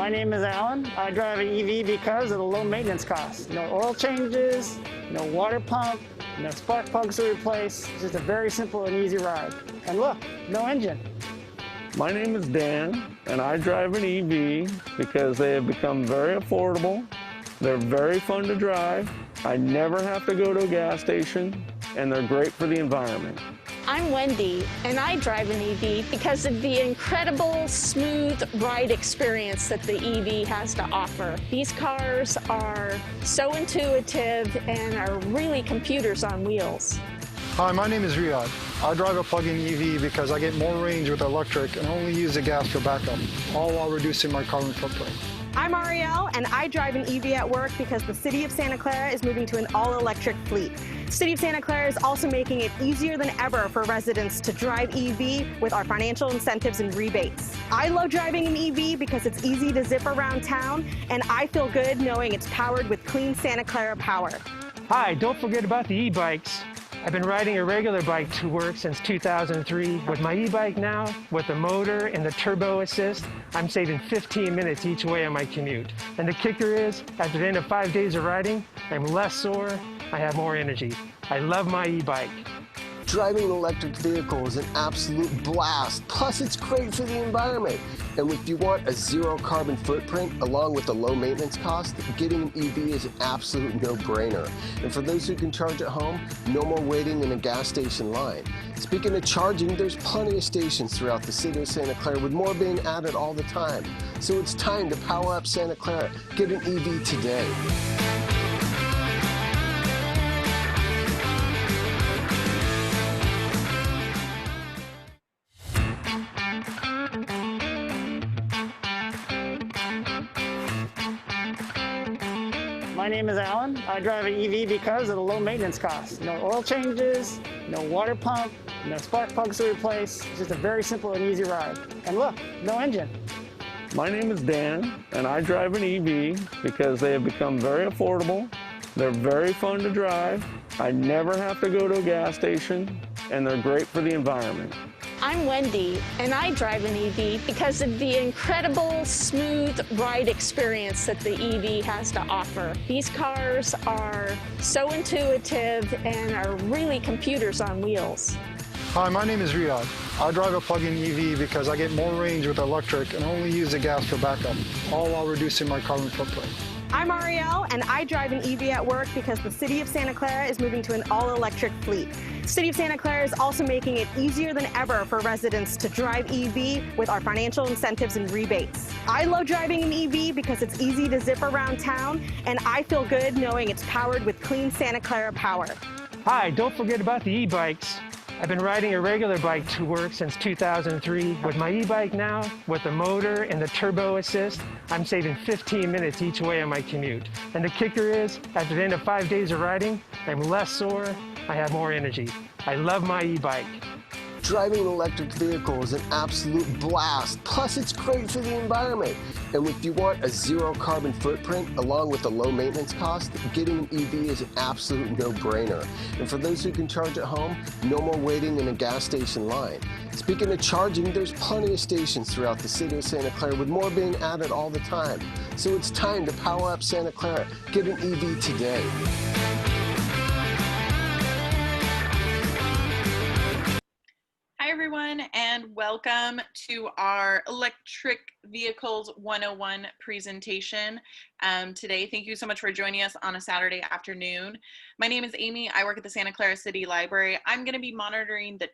My name is Alan. I drive an EV because of the low maintenance costs. No oil changes, no water pump, no spark plugs to replace. It's just a very simple and easy ride. And look, no engine. My name is Dan, and I drive an EV because they have become very affordable. They're very fun to drive. I never have to go to a gas station, and they're great for the environment. I'm Wendy, and I drive an EV because of the incredible, smooth ride experience that the EV has to offer. These cars are so intuitive and are really computers on wheels. Hi, my name is Riyadh. I drive a plug-in EV because I get more range with electric and only use the gas for backup, all while reducing my carbon footprint. I'm Ariel, and I drive an EV at work because the City of Santa Clara is moving to an all-electric fleet. The City of Santa Clara is also making it easier than ever for residents to drive EV with our financial incentives and rebates. I love driving an EV because it's easy to zip around town, and I feel good knowing it's powered with clean Santa Clara power. Hi, don't forget about the e-bikes. I've been riding a regular bike to work since 2003. With my e-bike now, with the motor and the turbo assist, I'm saving 15 minutes each way on my commute. And the kicker is, at the end of 5 days of riding, I'm less sore, I have more energy. I love my e-bike. Driving an electric vehicle is an absolute blast, plus it's great for the environment. And if you want a zero carbon footprint along with a low maintenance cost, getting an EV is an absolute no-brainer. And for those who can charge at home, no more waiting in a gas station line. Speaking of charging, there's plenty of stations throughout the city of Santa Clara with more being added all the time. So it's time to power up Santa Clara. Get an EV today. My name is Alan. I drive an EV because of the low maintenance costs. No oil changes, no water pump, no spark plugs to replace. It's just a very simple and easy ride. And look, no engine. My name is Dan, and I drive an EV because they have become very affordable. They're very fun to drive. I never have to go to a gas station, and they're great for the environment. I'm Wendy, and I drive an EV because of the incredible, smooth ride experience that the EV has to offer. These cars are so intuitive and are really computers on wheels. Hi, my name is Riyadh. I drive a plug-in EV because I get more range with electric and only use the gas for backup, all while reducing my carbon footprint. I'm Ariel, and I drive an EV at work because the City of Santa Clara is moving to an all-electric fleet. The City of Santa Clara is also making it easier than ever for residents to drive EV with our financial incentives and rebates. I love driving an EV because it's easy to zip around town, and I feel good knowing it's powered with clean Santa Clara power. Hi, don't forget about the e-bikes. I've been riding a regular bike to work since 2003. With my e-bike now, with the motor and the turbo assist, I'm saving 15 minutes each way on my commute. And the kicker is, at the end of 5 days of riding, I'm less sore, I have more energy. I love my e-bike. Driving an electric vehicle is an absolute blast, plus it's great for the environment. And if you want a zero carbon footprint along with a low maintenance cost, getting an EV is an absolute no-brainer. And for those who can charge at home, no more waiting in a gas station line. Speaking of charging, there's plenty of stations throughout the city of Santa Clara with more being added all the time. So it's time to power up Santa Clara. Get an EV today. Hi everyone, and welcome to our Electric Vehicles 101 presentation today. Thank you so much for joining us on a Saturday afternoon. My name is Amy. I work at the Santa Clara City Library. I'm going to be monitoring the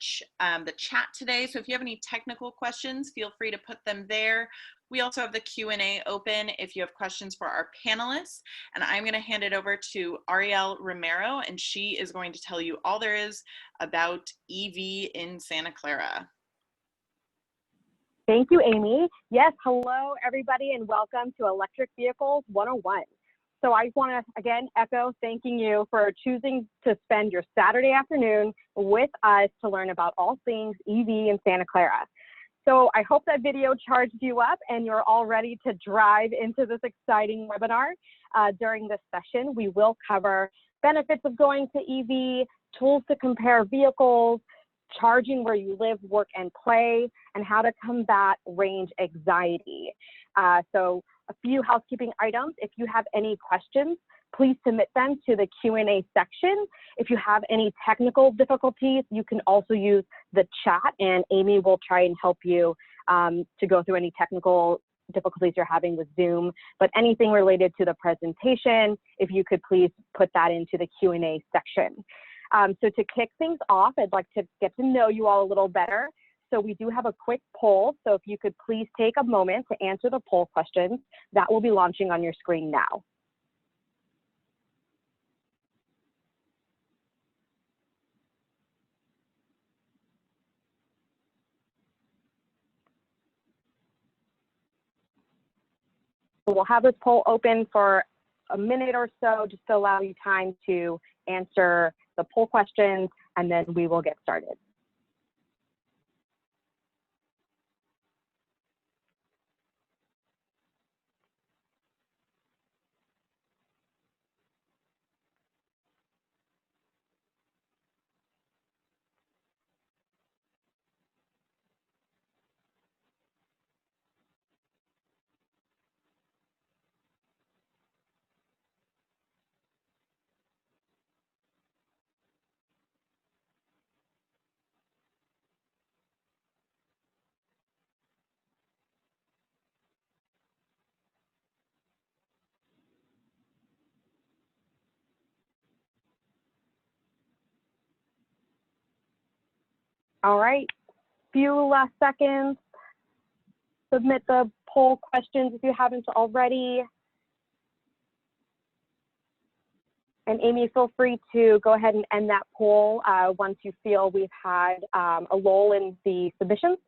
chat today, so if you have any technical questions, feel free to put them there. We also have the Q&A open if you have questions for our panelists, and I'm going to hand it over to Ariel Romero, and she is going to tell you all there is about EV in Santa Clara. Thank you, Amy. Yes, hello everybody, and welcome to Electric Vehicles 101. So I want to again echo thanking you for choosing to spend your Saturday afternoon with us to learn about all things EV in Santa Clara. So I hope that video charged you up and you're all ready to drive into this exciting webinar. During this session, we will cover benefits of going to EV, tools to compare vehicles, charging where you live, work, and play, and how to combat range anxiety. So A few housekeeping items. If you have any questions, please submit them to the Q&A section. If you have any technical difficulties, you can also use the chat, and Amy will try and help you to go through any technical difficulties you're having with Zoom. But anything related to the presentation, if you could please put that into the Q&A section. So to kick things off, I'd like to get to know you all a little better. So we do have a quick poll. So if you could please take a moment to answer the poll questions that will be launching on your screen now. So we'll have this poll open for a minute or so just to allow you time to answer the poll questions, and then we will get started. All right, few last seconds. Submit the poll questions if you haven't already. And Amy, feel free to go ahead and end that poll once you feel we've had a lull in the submissions.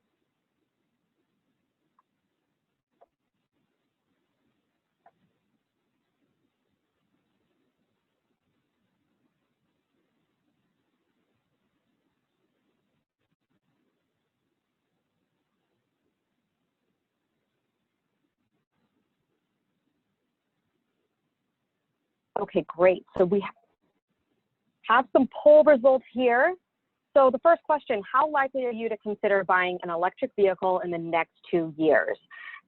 Okay, great. So we have some poll results here. So the first question, how likely are you to consider buying an electric vehicle in the next 2 years?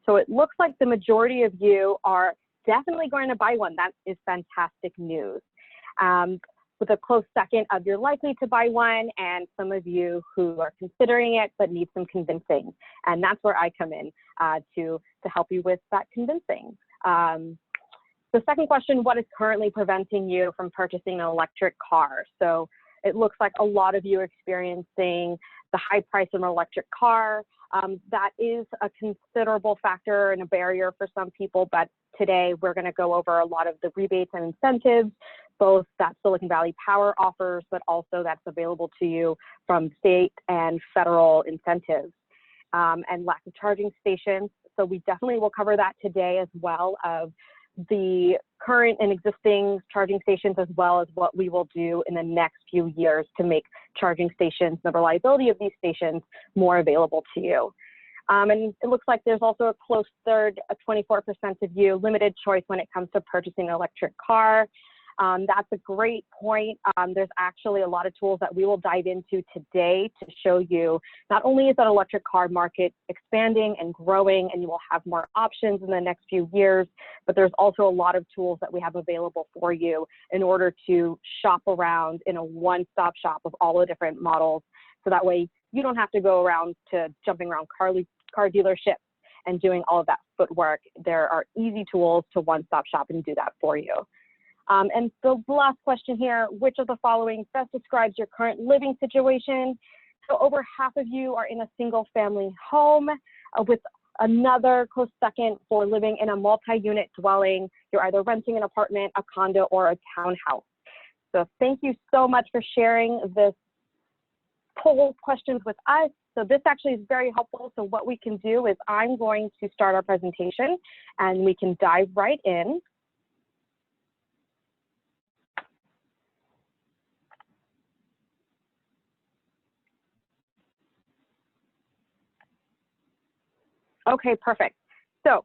So it looks like the majority of you are definitely going to buy one. That is fantastic news. With a close second of you're likely to buy one, and some of you who are considering it but need some convincing. And that's where I come in to help you with that convincing. The second question, what is currently preventing you from purchasing an electric car? So it looks like a lot of you are experiencing the high price of an electric car. That is a considerable factor and a barrier for some people, but today we're going to go over a lot of the rebates and incentives, both that Silicon Valley Power offers, but also that's available to you from state and federal incentives, and lack of charging stations. So we definitely will cover that today, as well of the current and existing charging stations, as well as what we will do in the next few years to make charging stations, the reliability of these stations, more available to you. And it looks like there's also a close third, 24% of you, limited choice when it comes to purchasing an electric car. That's a great point. There's actually a lot of tools that we will dive into today to show you not only is that electric car market expanding and growing, and you will have more options in the next few years, but there's also a lot of tools that we have available for you in order to shop around in a one-stop shop of all the different models. So that way you don't have to go around to jumping around car dealerships and doing all of that footwork. There are easy tools to one-stop shop and do that for you. And the last question here, which of the following best describes your current living situation? So over half of you are in a single family home, with another close second for living in a multi-unit dwelling. You're either renting an apartment, a condo, or a townhouse. So thank you so much for sharing this poll questions with us. So this actually is very helpful. So what we can do is I'm going to start our presentation and we can dive right in. Okay, perfect. So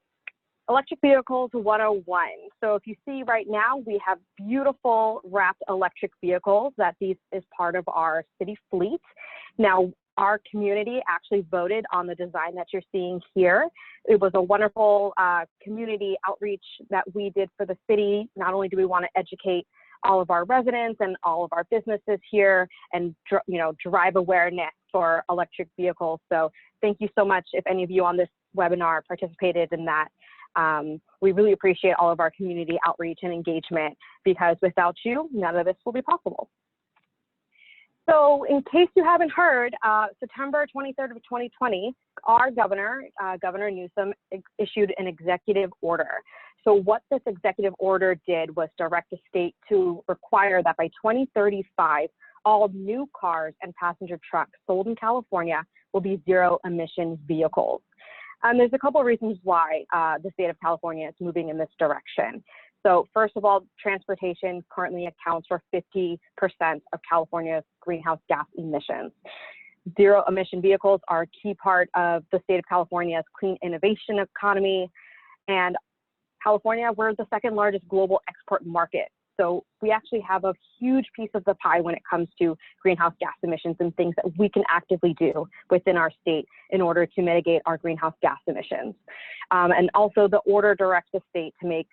electric vehicles 101. So if you see right now, we have beautiful wrapped electric vehicles that these is part of our city fleet. Now, our community actually voted on the design that you're seeing here. It was a wonderful community outreach that we did for the city. Not only do we want to educate all of our residents and all of our businesses here and drive awareness for electric vehicles. So thank you so much if any of you on this webinar participated in that. We really appreciate all of our community outreach and engagement, because without you, none of this will be possible. So in case you haven't heard, September 23rd of 2020, our governor, Governor Newsom, issued an executive order. So what this executive order did was direct the state to require that by 2035, all new cars and passenger trucks sold in California will be zero emission vehicles. And there's a couple of reasons why the state of California is moving in this direction. So first of all, transportation currently accounts for 50% of California's greenhouse gas emissions. Zero emission vehicles are a key part of the state of California's clean innovation economy. And California, we're the second largest global export market. So we actually have a huge piece of the pie when it comes to greenhouse gas emissions and things that we can actively do within our state in order to mitigate our greenhouse gas emissions. And also the order directs the state to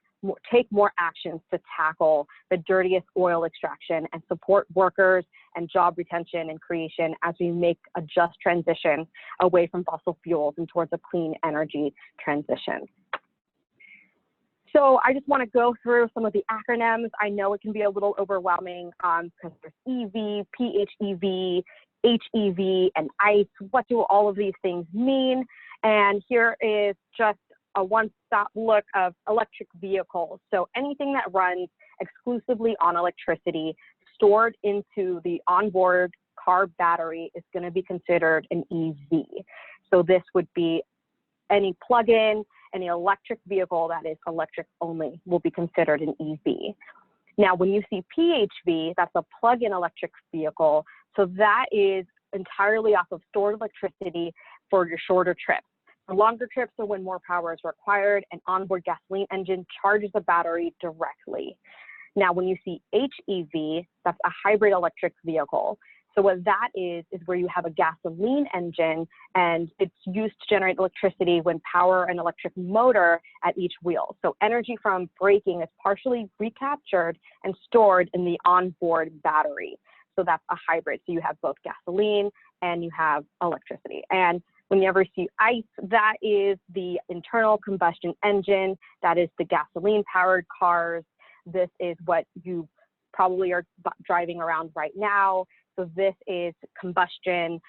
take more actions to tackle the dirtiest oil extraction and support workers and job retention and creation as we make a just transition away from fossil fuels and towards a clean energy transition. So I just want to go through some of the acronyms. I know it can be a little overwhelming because there's EV, PHEV, HEV, and ICE. What do all of these things mean? And here is just a one-stop look of electric vehicles. So anything that runs exclusively on electricity stored into the onboard car battery is going to be considered an EV. So this would be any plug-in, any electric vehicle that is electric only will be considered an EV. Now, when you see PHV, that's a plug-in electric vehicle. So that is entirely off of stored electricity for your shorter trips. For longer trips are when more power is required, an onboard gasoline engine charges the battery directly. Now, when you see HEV, that's a hybrid electric vehicle. So what that is where you have a gasoline engine and it's used to generate electricity when power an electric motor at each wheel. So energy from braking is partially recaptured and stored in the onboard battery. So that's a hybrid. So you have both gasoline and you have electricity. And whenever you see ICE, that is the internal combustion engine. That is the gasoline powered cars. This is what you probably are driving around right now. So this is combustion,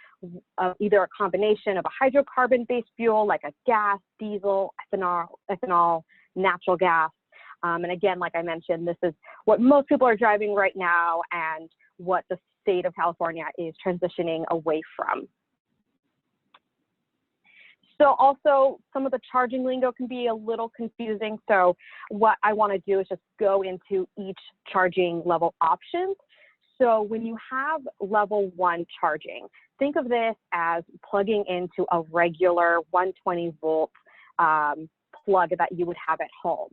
either a combination of a hydrocarbon-based fuel like a gas, diesel, ethanol, natural gas. And again, like I mentioned, this is what most people are driving right now and what the state of California is transitioning away from. So also some of the charging lingo can be a little confusing. So what I want to do is just go into each charging level options. So when you have level 1 charging, think of this as plugging into a regular 120 volt plug that you would have at home.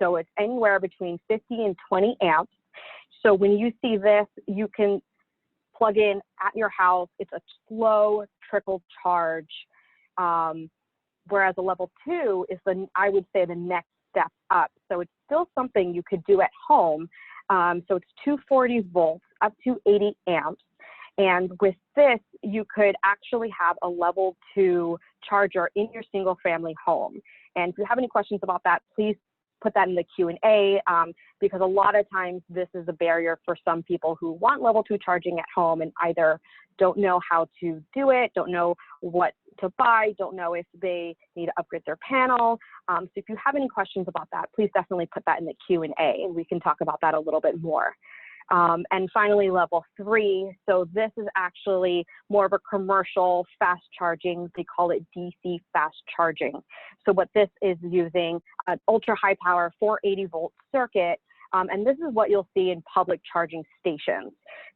So it's anywhere between 50 and 20 amps. So when you see this, you can plug in at your house. It's a slow trickle charge. Whereas a level 2 is I would say the next step up. So it's still something you could do at home. So it's 240 volts up to 80 amps. And with this, you could actually have a level 2 charger in your single family home. And if you have any questions about that, please put that in the Q&A because a lot of times this is a barrier for some people who want level 2 charging at home and either don't know how to do it, don't know what to buy, don't know if they need to upgrade their panel. So if you have any questions about that, please definitely put that in the Q&A and we can talk about that a little bit more. And finally, level 3. So this is actually more of a commercial fast charging. They call it DC fast charging. So what this is using an ultra high power 480 volt circuit. And this is what you'll see in public charging stations.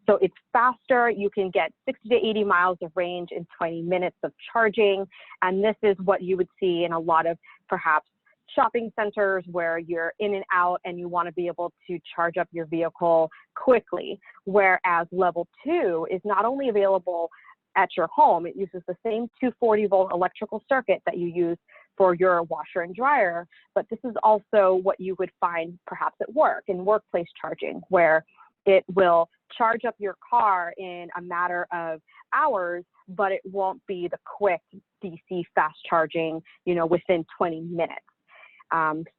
So it's faster. You can get 60 to 80 miles of range in 20 minutes of charging. And this is what you would see in a lot of perhaps shopping centers where you're in and out and you want to be able to charge up your vehicle quickly. Whereas level 2 is not only available at your home. It uses the same 240-volt electrical circuit that you use for your washer and dryer, but this is also what you would find perhaps at work, in workplace charging, where it will charge up your car in a matter of hours, but it won't be the quick DC fast charging, within 20 minutes.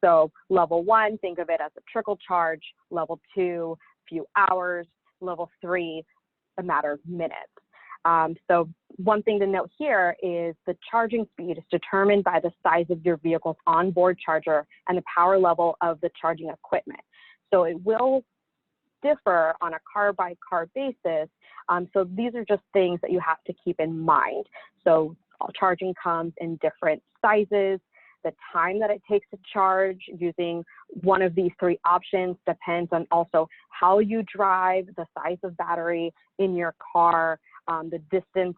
So level 1, think of it as a trickle charge. Level 2, few hours. Level 3, a matter of minutes. So one thing to note here is the charging speed is determined by the size of your vehicle's onboard charger and the power level of the charging equipment. So it will differ on a car-by-car basis. So these are just things that you have to keep in mind. So charging comes in different sizes. The time that it takes to charge using one of these 3 options depends on also how you drive, the size of battery in your car, the distance,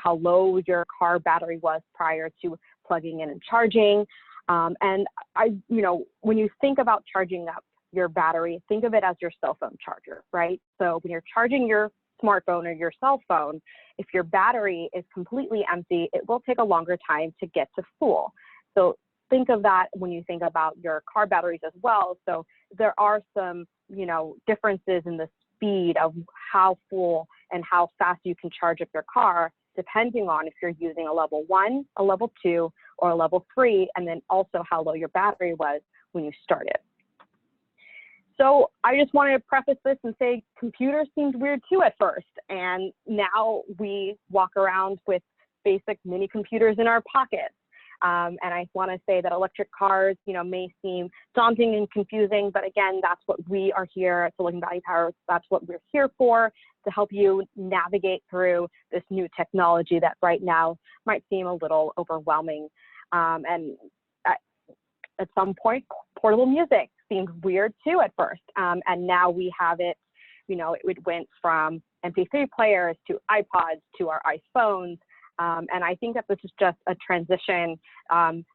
how low your car battery was prior to plugging in and charging. And when you think about charging up your battery, think of it as your cell phone charger, right? So when you're charging your smartphone or your cell phone, if your battery is completely empty, it will take a longer time to get to full. So think of that when you think about your car batteries as well. So there are some, differences in the speed of how full and how fast you can charge up your car, depending on if you're using a level 1, a level 2, or a level 3, and then also how low your battery was when you started. So I just wanted to preface this and say computers seemed weird too at first, and now we walk around with basic mini computers in our pockets. And I want to say that electric cars, may seem daunting and confusing, but again, that's what we are here at Silicon Valley Power. That's what we're here for, to help you navigate through this new technology that right now might seem a little overwhelming. And at some point, portable music seemed weird too at first. And now we have it, it went from MP3 players to iPods to our iPhones. And I think that this is just a transition,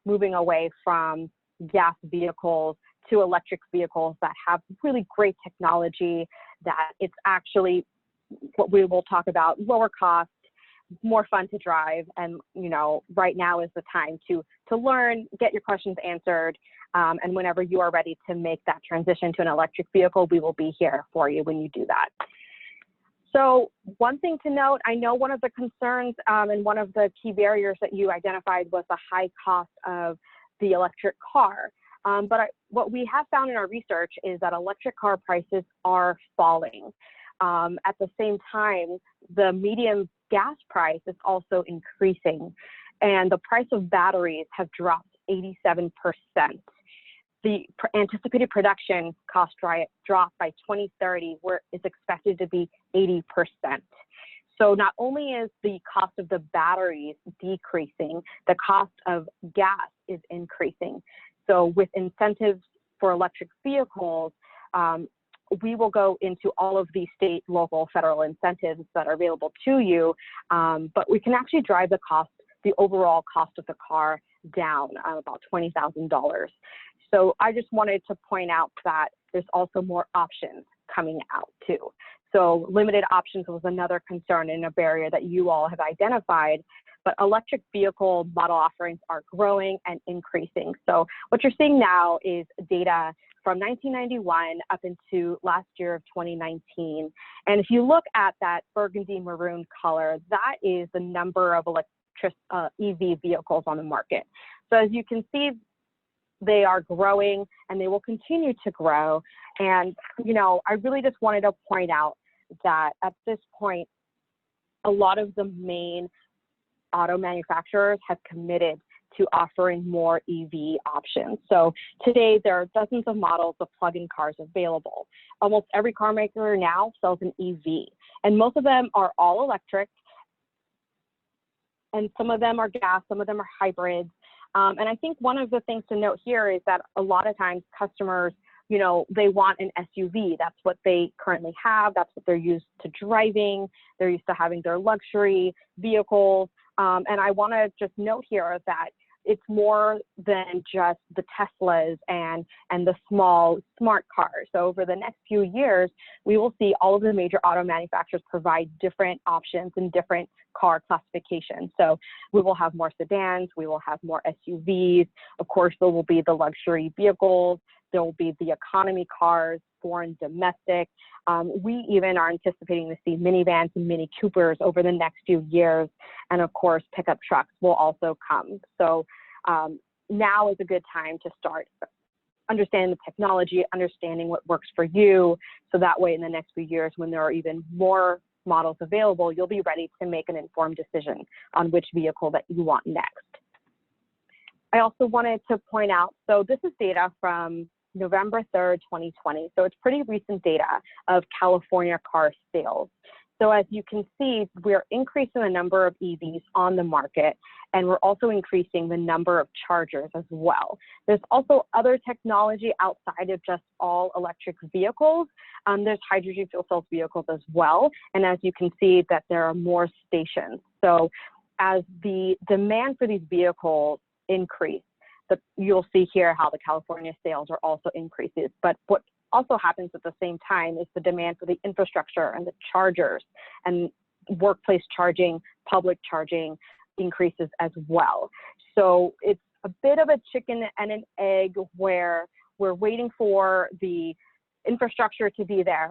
moving away from gas vehicles to electric vehicles that have really great technology, that it's actually what we will talk about, lower cost, more fun to drive. And, right now is the time to learn, get your questions answered. And whenever you are ready to make that transition to an electric vehicle, we will be here for you when you do that. So one thing to note, I know one of the concerns and one of the key barriers that you identified was the high cost of the electric car. But what we have found in our research is that electric car prices are falling. At the same time, the median gas price is also increasing, and the price of batteries have dropped 87%. The anticipated production cost drop by 2030, where it's expected to be 80%. So not only is the cost of the batteries decreasing, the cost of gas is increasing. So with incentives for electric vehicles, we will go into all of the state, local, federal incentives that are available to you, but we can actually drive the overall cost of the car down about $20,000. So I just wanted to point out that there's also more options coming out too. So limited options was another concern and a barrier that you all have identified, but electric vehicle model offerings are growing and increasing. So what you're seeing now is data from 1991 up into last year of 2019. And if you look at that burgundy maroon color, that is the number of EV vehicles on the market. So as you can see, they are growing and they will continue to grow. And, I really just wanted to point out that at this point, a lot of the main auto manufacturers have committed to offering more EV options. So today there are dozens of models of plug-in cars available. Almost every car maker now sells an EV, and most of them are all electric, and some of them are gas, some of them are hybrids. And I think one of the things to note here is that a lot of times customers, they want an SUV. That's what they currently have. That's what they're used to driving. They're used to having their luxury vehicles. And I want to just note here that, it's more than just the Teslas and the small smart cars. So over the next few years, we will see all of the major auto manufacturers provide different options and different car classifications. So we will have more sedans, we will have more SUVs. Of course, there will be the luxury vehicles. There will be the economy cars, foreign, domestic. We even are anticipating to see minivans and Mini Coopers over the next few years. And of course, pickup trucks will also come. So now is a good time to start understanding the technology, understanding what works for you. So that way in the next few years, when there are even more models available, you'll be ready to make an informed decision on which vehicle that you want next. I also wanted to point out, so this is data from November 3rd, 2020. So it's pretty recent data of California car sales. So as you can see, we're increasing the number of EVs on the market, and we're also increasing the number of chargers as well. There's also other technology outside of just all electric vehicles. There's hydrogen fuel cell vehicles as well. And as you can see that there are more stations. So as the demand for these vehicles increase, you'll see here how the California sales are also increases. But what also happens at the same time is the demand for the infrastructure and the chargers and workplace charging, public charging increases as well. So it's a bit of a chicken and an egg where we're waiting for the infrastructure to be there,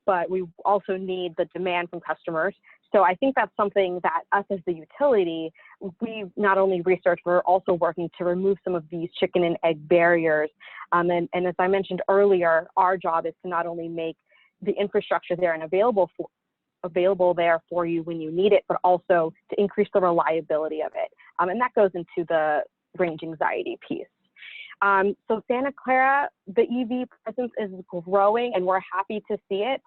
but we also need the demand from customers. So I think that's something that us as the utility, we not only research, we're also working to remove some of these chicken and egg barriers. And as I mentioned earlier, our job is to not only make the infrastructure there and available there for you when you need it, but also to increase the reliability of it. And that goes into the range anxiety piece. So Santa Clara, the EV presence is growing and we're happy to see it.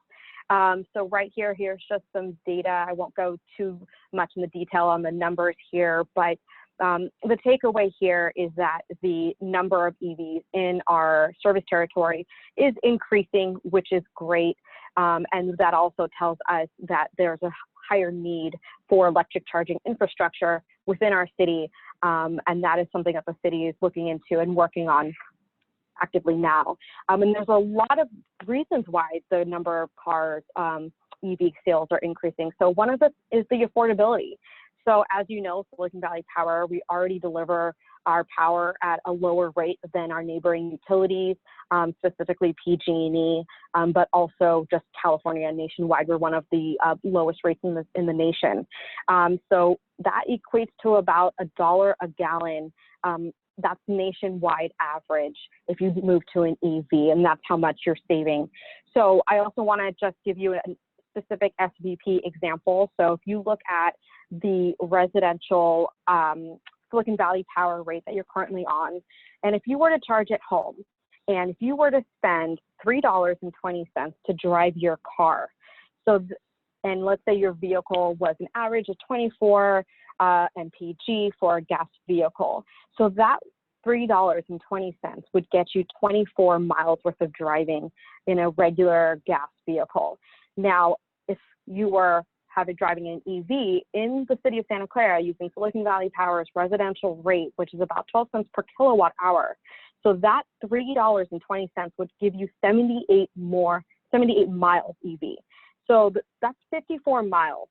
So right here, here's just some data. I won't go too much in the detail on the numbers here, but the takeaway here is that the number of EVs in our service territory is increasing, which is great. And that also tells us that there's a higher need for electric charging infrastructure within our city. And that is something that the city is looking into and working on actively now. And there's a lot of reasons why the number of cars, EV sales are increasing. So one of it is the affordability. So as you know, Silicon Valley Power, we already deliver our power at a lower rate than our neighboring utilities, specifically PG&E, but also just California and nationwide. We're one of the lowest rates in the nation. So that equates to about $1 a gallon. That's nationwide average if you move to an EV, and that's how much you're saving. So I also want to just give you a specific SVP example. So if you look at the residential Silicon Valley Power rate that you're currently on, and if you were to charge at home, and if you were to spend $3.20 to drive your car, and let's say your vehicle was an average of 24 mpg for a gas vehicle. So that $3.20 would get you 24 miles worth of driving in a regular gas vehicle. Now, if you were driving an EV in the city of Santa Clara using Silicon Valley Power's residential rate, which is about 12 cents per kilowatt hour, so that $3.20 would give you 78 miles EV. So that's 54 miles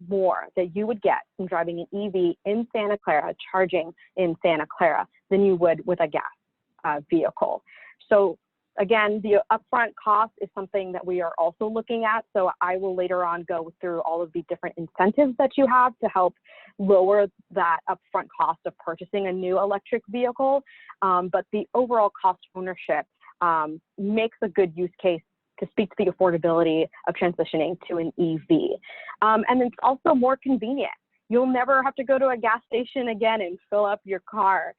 more that you would get from driving an EV in Santa Clara, charging in Santa Clara, than you would with a gas vehicle. So again, the upfront cost is something that we are also looking at. So I will later on go through all of the different incentives that you have to help lower that upfront cost of purchasing a new electric vehicle. But the overall cost of ownership makes a good use case to speak to the affordability of transitioning to an EV. And it's also more convenient. You'll never have to go to a gas station again and fill up your car.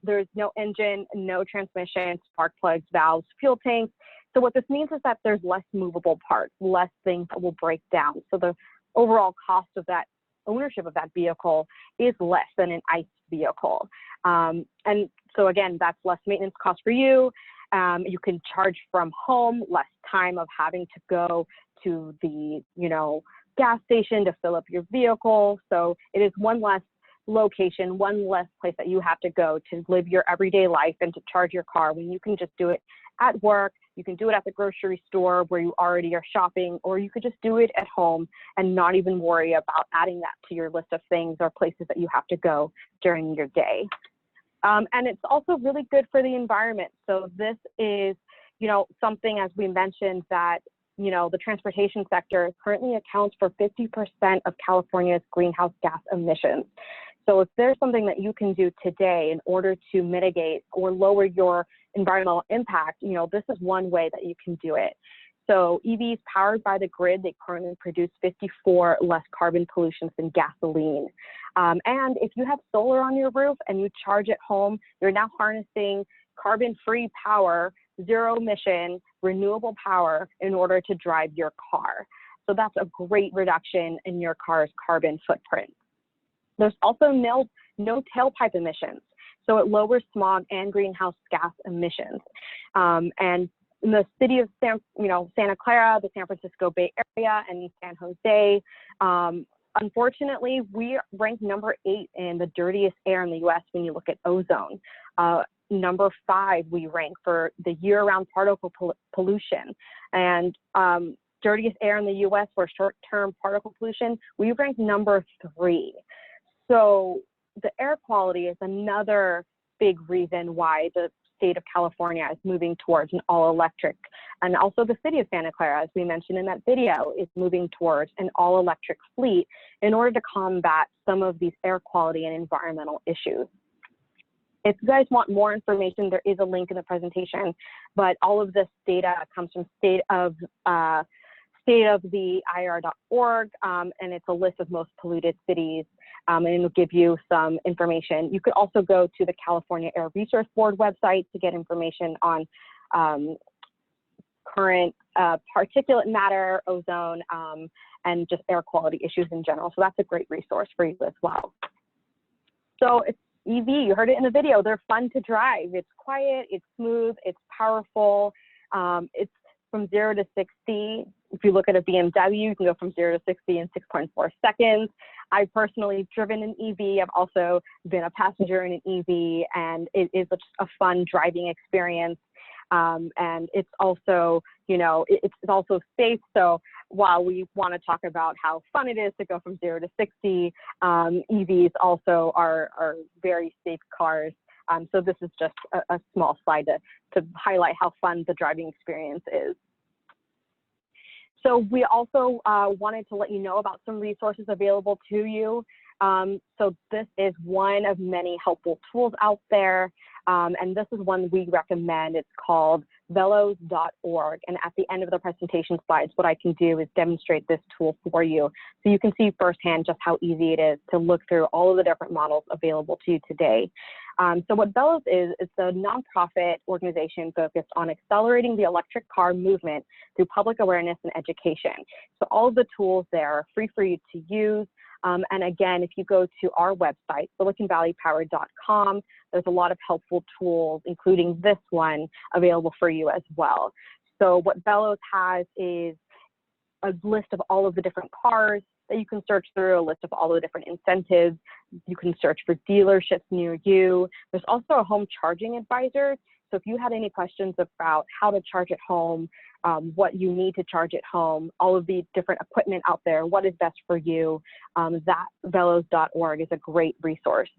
There's no engine, no transmission, spark plugs, valves, fuel tanks. So what this means is that there's less movable parts, less things that will break down. So the overall cost of that ownership of that vehicle is less than an ICE vehicle. And so again, that's less maintenance cost for you. You can charge from home, less time of having to go to the, gas station to fill up your vehicle. So it is one less location, one less place that you have to go to live your everyday life and to charge your car, when you can just do it at work, you can do it at the grocery store where you already are shopping, or you could just do it at home and not even worry about adding that to your list of things or places that you have to go during your day. And it's also really good for the environment. So this is, something, as we mentioned, that, the transportation sector currently accounts for 50% of California's greenhouse gas emissions. So if there's something that you can do today in order to mitigate or lower your environmental impact, this is one way that you can do it. So EVs powered by the grid, they currently produce 54 less carbon pollution than gasoline. And if you have solar on your roof and you charge at home, you're now harnessing carbon-free power, zero emission, renewable power in order to drive your car. So that's a great reduction in your car's carbon footprint. There's also no tailpipe emissions. So it lowers smog and greenhouse gas emissions. And in the city of Santa Clara, the San Francisco Bay Area, and San Jose, unfortunately, we rank number 8 in the dirtiest air in the US when you look at ozone. Number 5, we rank for the year-round particle pollution. And dirtiest air in the US for short-term particle pollution, we rank number 3. So the air quality is another big reason why the state of California is moving towards an all-electric. And also the city of Santa Clara, as we mentioned in that video, is moving towards an all-electric fleet in order to combat some of these air quality and environmental issues. If you guys want more information, there is a link in the presentation, but all of this data comes from stateoftheir.org, and it's a list of most polluted cities, and it'll give you some information. You could also go to the California Air Resource Board website to get information on current particulate matter, ozone, and just air quality issues in general. So that's a great resource for you as well. So it's EV, you heard it in the video, they're fun to drive. It's quiet, it's smooth, it's powerful. It's from 0 to 60. If you look at a BMW, you can go from 0 to 60 in 6.4 seconds. I've personally driven an EV. I've also been a passenger in an EV, and it is just a fun driving experience. And it's also, it's also safe. So while we want to talk about how fun it is to go from 0 to 60, EVs also are very safe cars. So this is just a small slide to highlight how fun the driving experience is. So we also wanted to let you know about some resources available to you. So this is one of many helpful tools out there. And this is one we recommend. It's called velos.org. And at the end of the presentation slides, what I can do is demonstrate this tool for you, so you can see firsthand just how easy it is to look through all of the different models available to you today. So what Velos is, it's a nonprofit organization focused on accelerating the electric car movement through public awareness and education. So all of the tools there are free for you to use. And again, if you go to our website, siliconvalleypower.com, there's a lot of helpful tools, including this one, available for you as well. So what Velos has is a list of all of the different cars that you can search through, a list of all the different incentives. You can search for dealerships near you. There's also a home charging advisor. So if you had any questions about how to charge at home, what you need to charge at home, all of the different equipment out there, what is best for you, that velos.org is a great resource.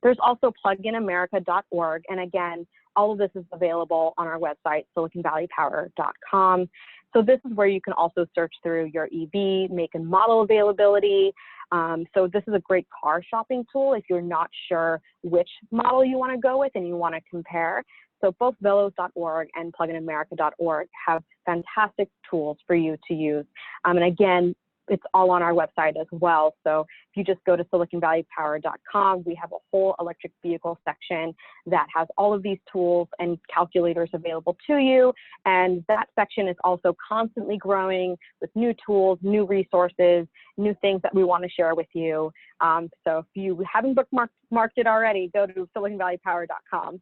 There's also pluginamerica.org. And again, all of this is available on our website, siliconvalleypower.com. So this is where you can also search through your EV, make and model availability. So this is a great car shopping tool if you're not sure which model you want to go with and you want to compare. So both velos.org and pluginamerica.org have fantastic tools for you to use. And again, it's all on our website as well. So if you just go to siliconvalleypower.com, we have a whole electric vehicle section that has all of these tools and calculators available to you. And that section is also constantly growing with new tools, new resources, new things that we want to share with you. So if you haven't bookmarked it already, go to siliconvalleypower.com.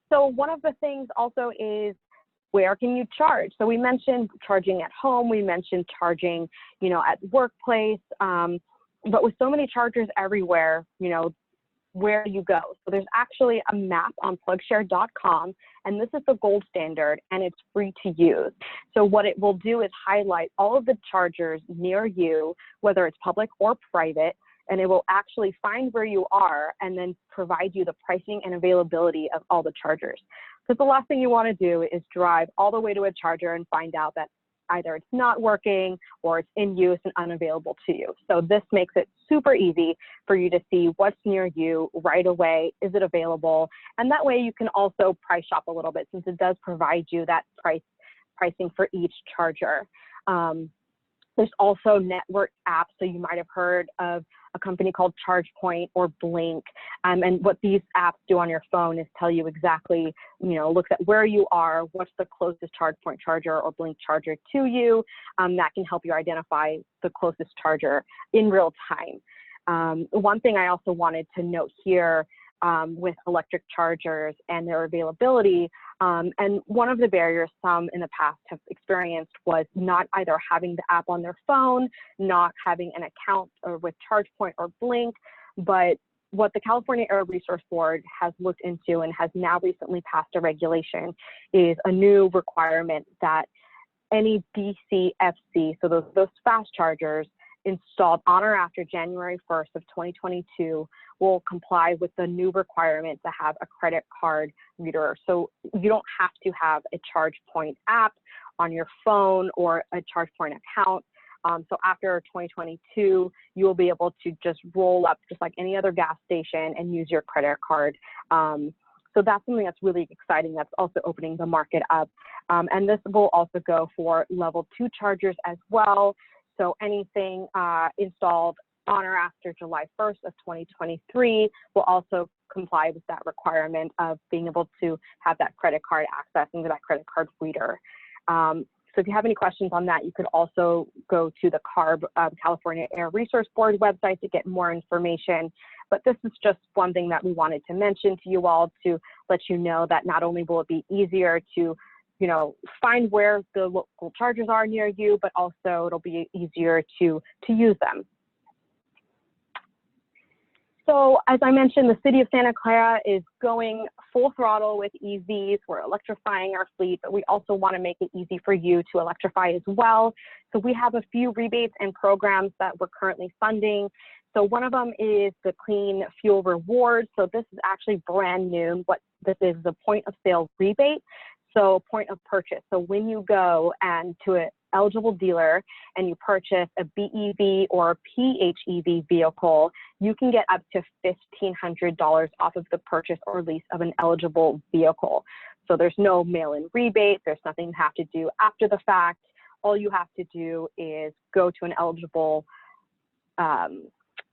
So one of the things also is, where can you charge? So we mentioned charging at home, we mentioned charging, at workplace. But with so many chargers everywhere, you know, where do you go? So there's actually a map on plugshare.com, and this is the gold standard, and it's free to use. So what it will do is highlight all of the chargers near you, whether it's public or private, and it will actually find where you are and then provide you the pricing and availability of all the chargers. Because the last thing you want to do is drive all the way to a charger and find out that either it's not working or it's in use and unavailable to you. So this makes it super easy for you to see what's near you right away. Is it available? And that way you can also price shop a little bit, since it does provide you that pricing for each charger. There's also network apps. So you might have heard of a company called ChargePoint or Blink. And what these apps do on your phone is tell you exactly, you know, looks at where you are, what's the closest ChargePoint charger or Blink charger to you. That can help you identify the closest charger in real time. One thing I also wanted to note here with electric chargers and their availability, and one of the barriers some in the past have experienced was not either having the app on their phone, not having an account with ChargePoint or Blink, but what the California Air Resource Board has looked into and has now recently passed a regulation is a new requirement that any DCFC, so those fast chargers installed on or after January 1st of 2022 will comply with the new requirement to have a credit card reader. So you don't have to have a ChargePoint app on your phone or a ChargePoint account. So after 2022, you will be able to just roll up just like any other gas station and use your credit card. So that's something that's really exciting. That's also opening the market up. And this will also go for level 2 chargers as well. So anything installed on or after July 1st of 2023 will also comply with that requirement of being able to have that credit card access into that credit card reader. So if you have any questions on that, you could also go to the CARB, California Air Resource Board website to get more information. But this is just one thing that we wanted to mention to you all to let you know that not only will it be easier to find where the local chargers are near you, but also it'll be easier to use them. So as I mentioned, the city of Santa Clara is going full throttle with EVs. We're electrifying our fleet, but we also want to make it easy for you to electrify as well. So we have a few rebates and programs that we're currently funding. So one of them is the Clean Fuel Rewards. So this is actually brand new. What this is a point of sale rebate. So point of purchase. So when you go and to an eligible dealer and you purchase a BEV or a PHEV vehicle, you can get up to $1,500 off of the purchase or lease of an eligible vehicle. So there's no mail-in rebate. There's nothing you have to do after the fact. All you have to do is go to an eligible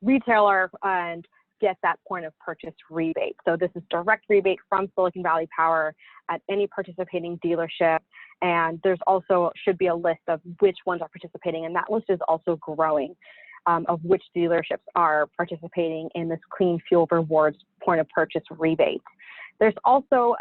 retailer and get that point of purchase rebate. So this is direct rebate from Silicon Valley Power at any participating dealership. And there's also should be a list of which ones are participating. And that list is also growing of which dealerships are participating in this Clean Fuel Rewards point of purchase rebate. There's also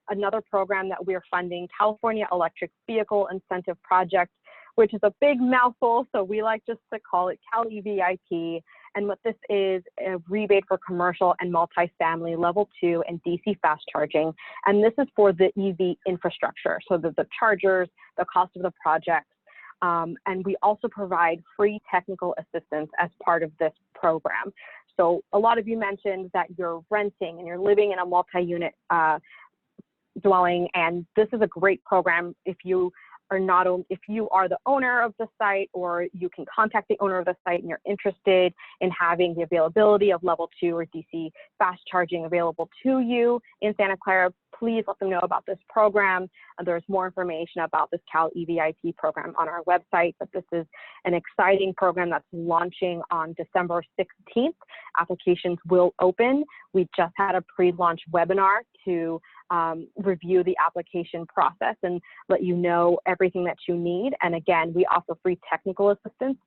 another program that we're funding, California Electric Vehicle Incentive Project, which is a big mouthful. So we like just to call it Cal EVIP. And what this is a rebate for commercial and multifamily level 2 and DC fast charging. And this is for the EV infrastructure. So the chargers, the cost of the projects. And we also provide free technical assistance as part of this program. So a lot of you mentioned that you're renting and you're living in a multi-unit dwelling. And this is a great program if you are the owner of the site, or you can contact the owner of the site and you're interested in having the availability of level 2 or DC fast charging available to you in Santa Clara, please let them know about this program. There's more information about this Cal EVIP program on our website, but this is an exciting program that's launching on December 16th. Applications will open. We just had a pre-launch webinar to review the application process and let you know everything that you need. And again, we offer free technical assistance.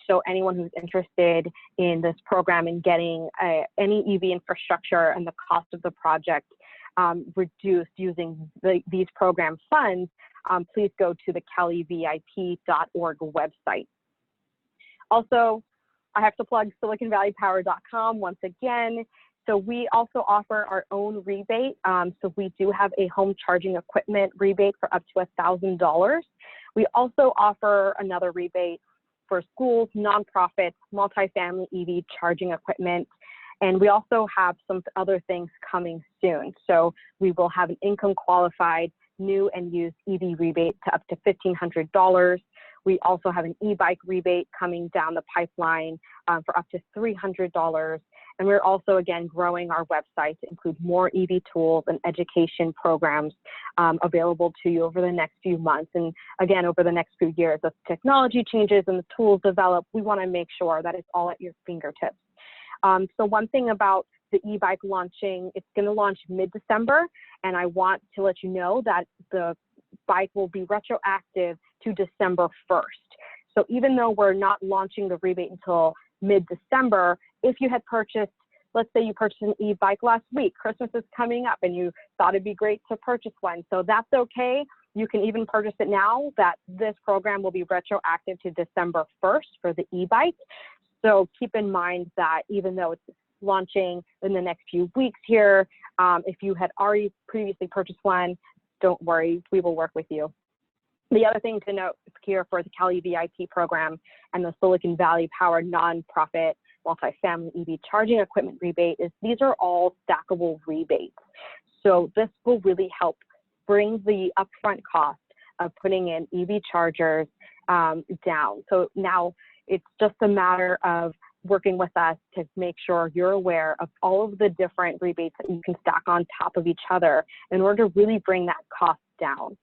So anyone who's interested in this program and getting any EV infrastructure and the cost of the project reduced using these program funds, please go to the calevip.org website. Also, I have to plug SiliconValleyPower.com once again. So we also offer our own rebate. So we do have a home charging equipment rebate for up to $1,000. We also offer another rebate for schools, nonprofits, multifamily EV charging equipment. And we also have some other things coming soon. So we will have an income qualified new and used EV rebate to up to $1,500. We also have an e-bike rebate coming down the pipeline for up to $300. And we're also, again, growing our website to include more EV tools and education programs available to you over the next few months. And again, over the next few years, as technology changes and the tools develop, we want to make sure that it's all at your fingertips. So one thing about the e-bike launching, it's going to launch mid-December, and I want to let you know that the bike will be retroactive to December 1st. So even though we're not launching the rebate until mid-December, if you had purchased, let's say you purchased an e-bike last week, Christmas is coming up and you thought it'd be great to purchase one. So that's okay. You can even purchase it now. That this program will be retroactive to December 1st for the e-bike. So keep in mind that even though it's launching in the next few weeks here, if you had already previously purchased one, don't worry, we will work with you. The other thing to note here for the Cali VIP program and the Silicon Valley Power nonprofit multifamily EV charging equipment rebate is these are all stackable rebates. So this will really help bring the upfront cost of putting in EV chargers down. So now it's just a matter of working with us to make sure you're aware of all of the different rebates that you can stack on top of each other in order to really bring that cost down.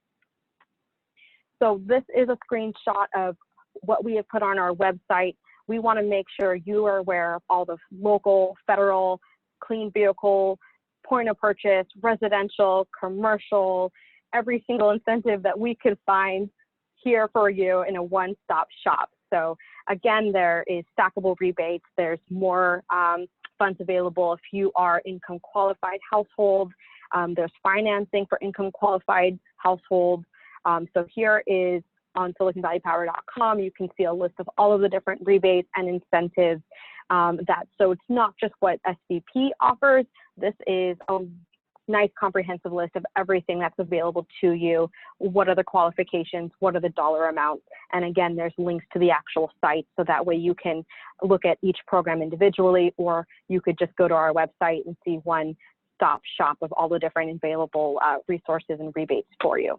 So this is a screenshot of what we have put on our website. We want to make sure you are aware of all the local, federal, clean vehicle, point of purchase, residential, commercial, every single incentive that we could find here for you in a one-stop shop. So again, there is stackable rebates. There's more funds available if you are income qualified household. There's financing for income qualified households. So here is on SiliconValleyPower.com, you can see a list of all of the different rebates and incentives so it's not just what SVP offers. This is a nice comprehensive list of everything that's available to you. What are the qualifications? What are the dollar amounts? And again, there's links to the actual site, so that way you can look at each program individually, or you could just go to our website and see one-stop shop of all the different available resources and rebates for you.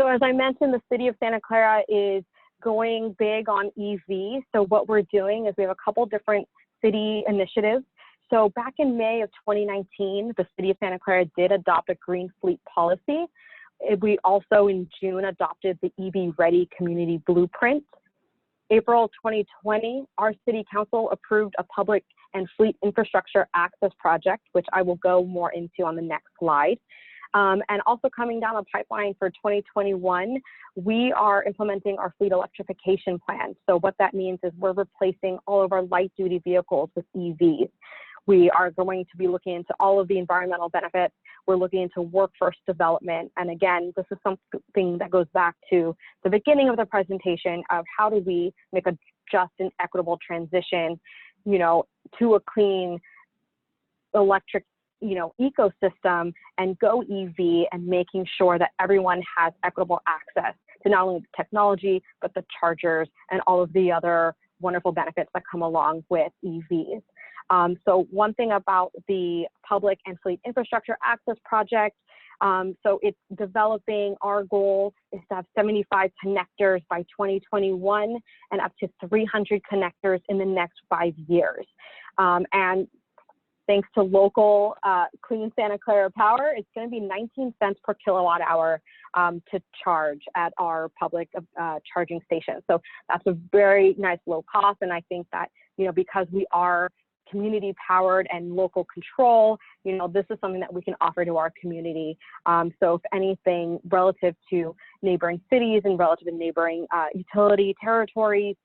So as I mentioned, the city of Santa Clara is going big on EV. So what we're doing is we have a couple different city initiatives. So back in May of 2019, the city of Santa Clara did adopt a green fleet policy. We also in June adopted the EV Ready Community Blueprint. April 2020, our city council approved a public and fleet infrastructure access project, which I will go more into on the next slide. And also coming down the pipeline for 2021, we are implementing our fleet electrification plan. So what that means is we're replacing all of our light duty vehicles with EVs. We are going to be looking into all of the environmental benefits. We're looking into workforce development. And again, this is something that goes back to the beginning of the presentation of how do we make a just and equitable transition, to a clean electric ecosystem and go EV, and making sure that everyone has equitable access to not only the technology, but the chargers and all of the other wonderful benefits that come along with EVs. So one thing about the public and fleet infrastructure access project, so it's developing, our goal is to have 75 connectors by 2021 and up to 300 connectors in the next 5 years. And thanks to local Clean Santa Clara Power, it's going to be 19 cents per kilowatt hour to charge at our public charging station. So that's a very nice low cost. And I think that, because we are community powered and local control, this is something that we can offer to our community. So if anything, relative to neighboring cities and relative to neighboring utility territories,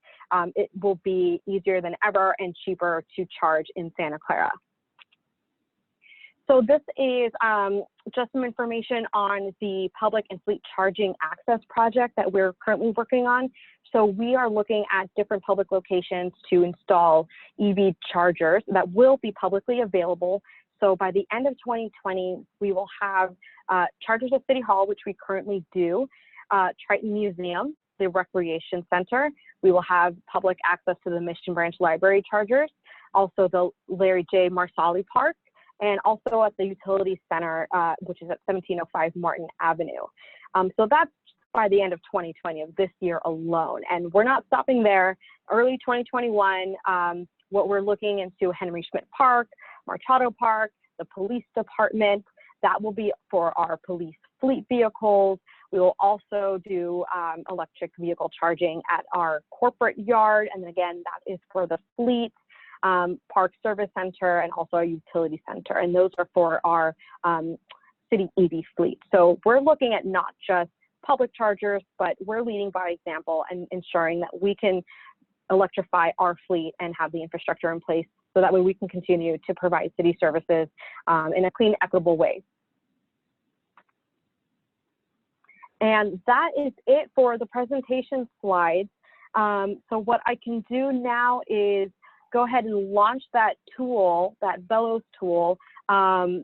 it will be easier than ever and cheaper to charge in Santa Clara. So this is just some information on the public and fleet charging access project that we're currently working on. So we are looking at different public locations to install EV chargers that will be publicly available. So by the end of 2020, we will have chargers at City Hall, which we currently do, Triton Museum, the Recreation Center. We will have public access to the Mission Branch Library chargers, also the Larry J. Marsali Park, and also at the Utility Center, which is at 1705 Martin Avenue. So that's by the end of 2020 of this year alone. And we're not stopping there. Early 2021, what we're looking into Henry Schmidt Park, Machado Park, the police department, that will be for our police fleet vehicles. We will also do electric vehicle charging at our corporate yard. And again, that is for the fleet, park service center, and also our utility center. And those are for our city EV fleet. So we're looking at not just public chargers, but we're leading by example and ensuring that we can electrify our fleet and have the infrastructure in place so that way we can continue to provide city services in a clean, equitable way. And that is it for the presentation slides. So what I can do now is go ahead and launch that tool, that Velos tool,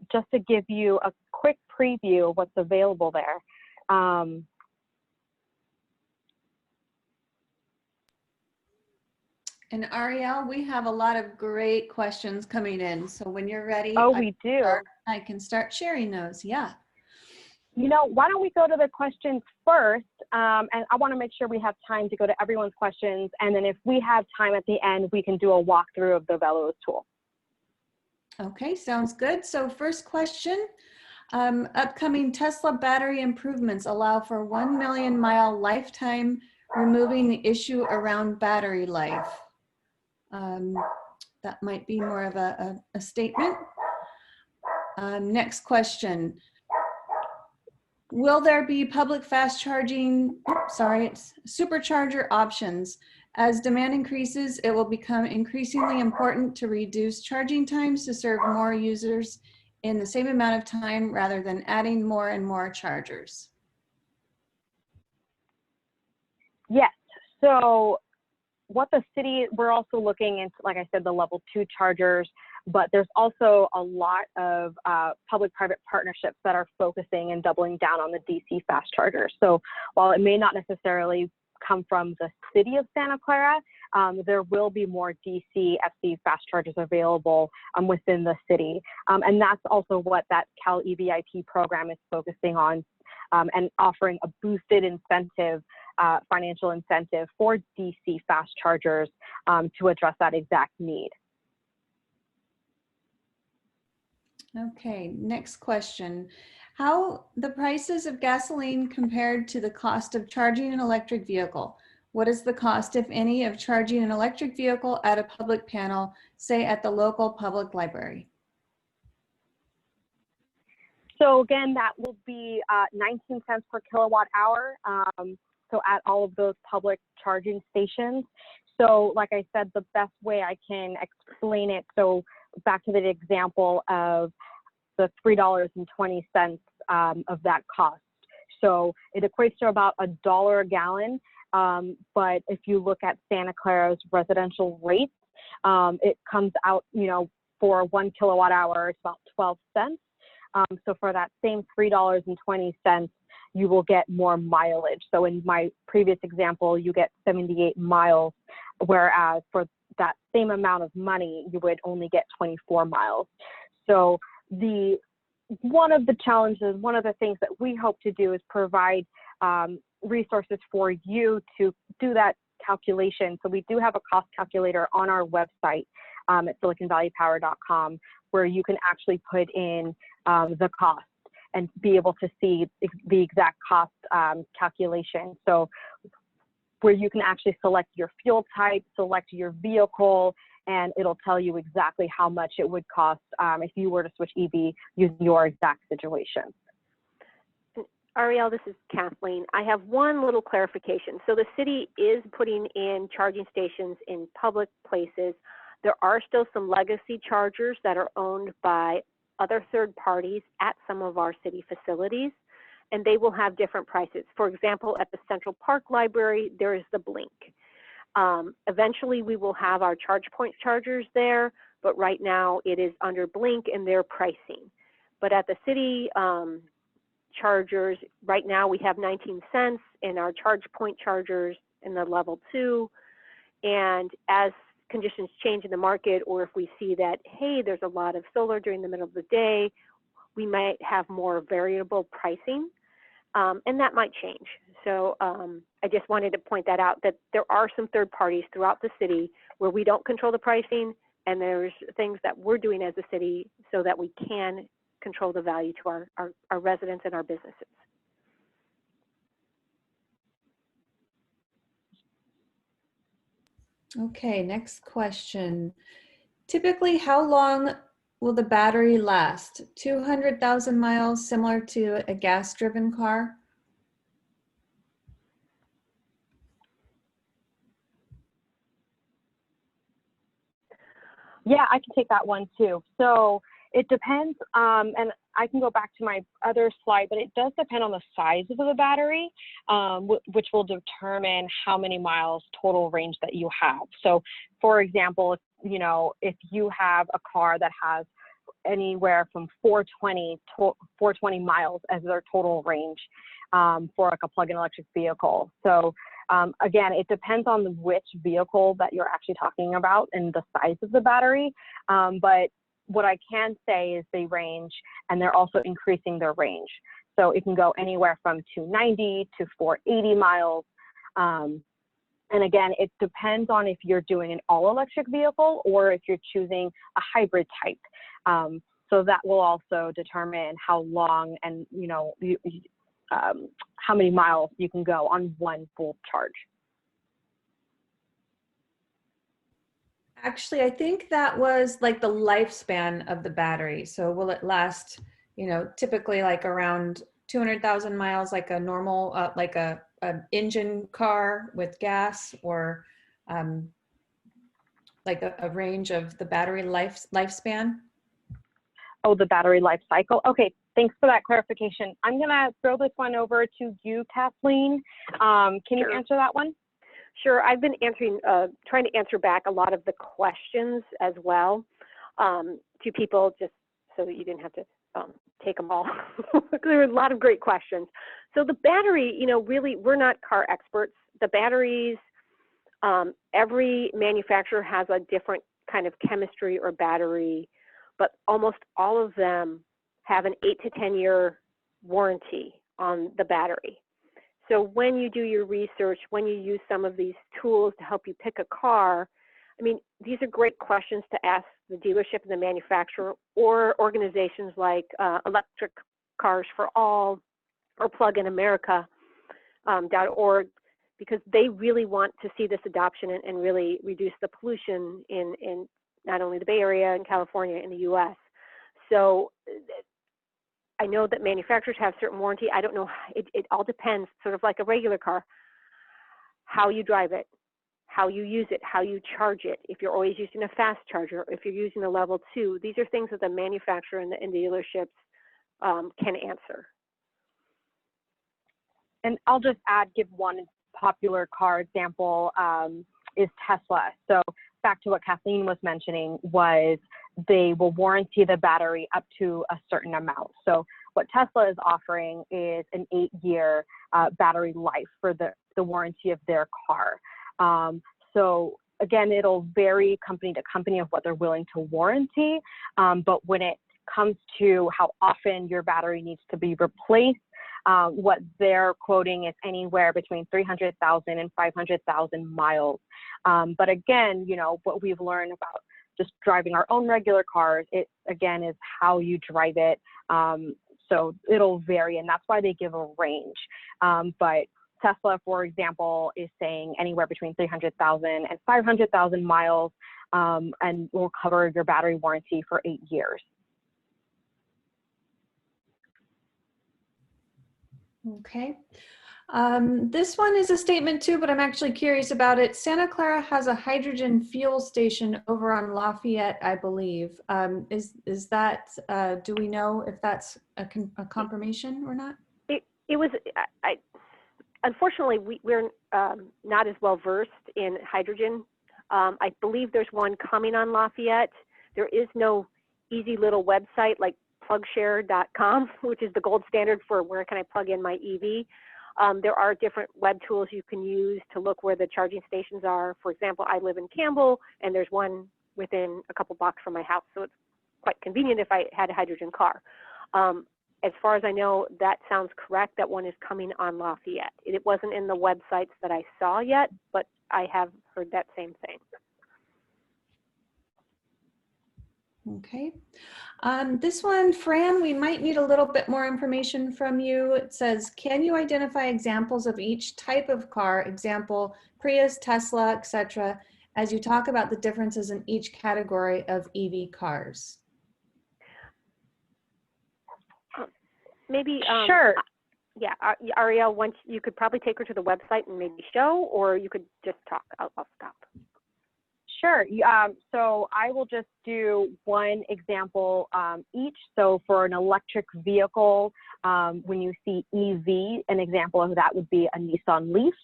just to give you a quick preview of what's available there. And Ariel, we have a lot of great questions coming in. So when you're ready, we do. I can start sharing those. Yeah. You know, why don't we go to the questions first? And I want to make sure we have time to go to everyone's questions. And then if we have time at the end, we can do a walkthrough of the Velos tool. Okay, sounds good. So first question, upcoming Tesla battery improvements allow for 1 million mile lifetime, removing the issue around battery life. That might be more of a statement. Next question. Will there be public fast charging, it's supercharger options? As demand increases, it will become increasingly important to reduce charging times to serve more users in the same amount of time rather than adding more and more chargers. Yes, so what the city, we're also looking into, like I said, the level 2 chargers, but there's also a lot of public-private partnerships that are focusing and doubling down on the DC fast chargers. So while it may not necessarily come from the city of Santa Clara, there will be more DC FC fast chargers available within the city. And that's also what that Cal EVIP program is focusing on, and offering a boosted incentive, financial incentive for DC fast chargers to address that exact need. Okay, next question. How the prices of gasoline compared to the cost of charging an electric vehicle? What is the cost, if any, of charging an electric vehicle at a public panel, say at the local public library? So again, that will be 19 cents per kilowatt hour. So at all of those public charging stations. So like I said, the best way I can explain it, so back to the example of the $3.20 of that cost. So it equates to about $1 a gallon. But if you look at Santa Clara's residential rates, it comes out, you know, for 1 kilowatt hour, it's about 12 cents. So for that same $3.20, you will get more mileage. So in my previous example, you get 78 miles, whereas for that same amount of money, you would only get 24 miles. So one of the challenges, one of the things that we hope to do is provide resources for you to do that calculation. So we do have a cost calculator on our website at siliconvalleypower.com, where you can actually put in the cost and be able to see the exact cost calculation. So where you can actually select your fuel type, select your vehicle, and it'll tell you exactly how much it would cost if you were to switch EV using your exact situation. Ariel, this is Kathleen. I have one little clarification. So the city is putting in charging stations in public places. There are still some legacy chargers that are owned by other third parties at some of our city facilities, and they will have different prices. For example, at the Central Park Library, there is the Blink. Eventually, we will have our ChargePoint chargers there, but right now it is under Blink and their pricing. But at the city chargers, right now we have 19 cents in our ChargePoint chargers in the level 2. And as conditions change in the market, or if we see that, hey, there's a lot of solar during the middle of the day, we might have more variable pricing, and that might change. So I just wanted to point that out, that there are some third parties throughout the city where we don't control the pricing, and there's things that we're doing as a city so that we can control the value to our residents and our businesses. Okay, next question. Typically, how long will the battery last? 200,000 miles, similar to a gas-driven car? Yeah, I can take that one too. So it depends, and I can go back to my other slide, but it does depend on the size of the battery, which will determine how many miles total range that you have. So for example, you know, if you have a car that has anywhere from 420 miles as their total range for like a plug-in electric vehicle. So again, it depends on which vehicle that you're actually talking about and the size of the battery. But what I can say is they range, and they're also increasing their range. So it can go anywhere from 290 to 480 miles. And again, it depends on if you're doing an all-electric vehicle or if you're choosing a hybrid type. So that will also determine how long and, you know, how many miles you can go on one full charge. Actually, I think that was like the lifespan of the battery. So will it last, you know, typically like around 200,000 miles, like a normal, like an engine car with gas, or like a range of the battery lifespan? Oh, the battery life cycle. Okay, thanks for that clarification. I'm gonna throw this one over to you, Kathleen. Can you answer that one? Sure, I've been answering, trying to answer back a lot of the questions as well to people, just so that you didn't have to take them all. There were a lot of great questions. So the battery, you know, really, we're not car experts. The batteries, every manufacturer has a different kind of chemistry or battery, but almost all of them have an 8 to 10 year warranty on the battery. So when you do your research, when you use some of these tools to help you pick a car, I mean, these are great questions to ask the dealership and the manufacturer, or organizations like Electric Cars for All or Plug in America.org, because they really want to see this adoption and really reduce the pollution in not only the Bay Area and California, in the US. So I know that manufacturers have certain warranty. I don't know, it all depends, sort of like a regular car, how you drive it, how you use it, how you charge it, if you're always using a fast charger, if you're using a level 2. These are things that the manufacturer and the dealerships can answer. And I'll just give one popular car example is Tesla. So back to what Kathleen was mentioning, was they will warranty the battery up to a certain amount. So what Tesla is offering is an 8-year battery life for the warranty of their car. So again, it'll vary company to company of what they're willing to warranty. But when it comes to how often your battery needs to be replaced, what they're quoting is anywhere between 300,000 and 500,000 miles. But again, you know, what we've learned about just driving our own regular cars, it again is how you drive it. So it'll vary, and that's why they give a range. But Tesla, for example, is saying anywhere between 300,000 and 500,000 miles, and will cover your battery warranty for 8 years. Okay. This one is a statement too, but I'm actually curious about it. Santa Clara has a hydrogen fuel station over on Lafayette, I believe. Is that, do we know if that's a confirmation or not? It was, unfortunately, we're not as well versed in hydrogen. I believe there's one coming on Lafayette. There is no easy little website like plugshare.com, which is the gold standard for where can I plug in my EV. There are different web tools you can use to look where the charging stations are. For example, I live in Campbell, and there's one within a couple blocks from my house, so it's quite convenient if I had a hydrogen car. As far as I know, that sounds correct. That one is coming on Lafayette. It wasn't in the websites that I saw yet, but I have heard that same thing. Okay. This one, Fran, we might need a little bit more information from you. It says, can you identify examples of each type of car, example, Prius, Tesla, etc., as you talk about the differences in each category of EV cars? Maybe, Sure. Yeah, Ariel, once you could probably take her to the website and maybe show, or you could just talk. I'll stop. Sure. So I will just do one example each. So for an electric vehicle, when you see EV, an example of that would be a Nissan Leaf.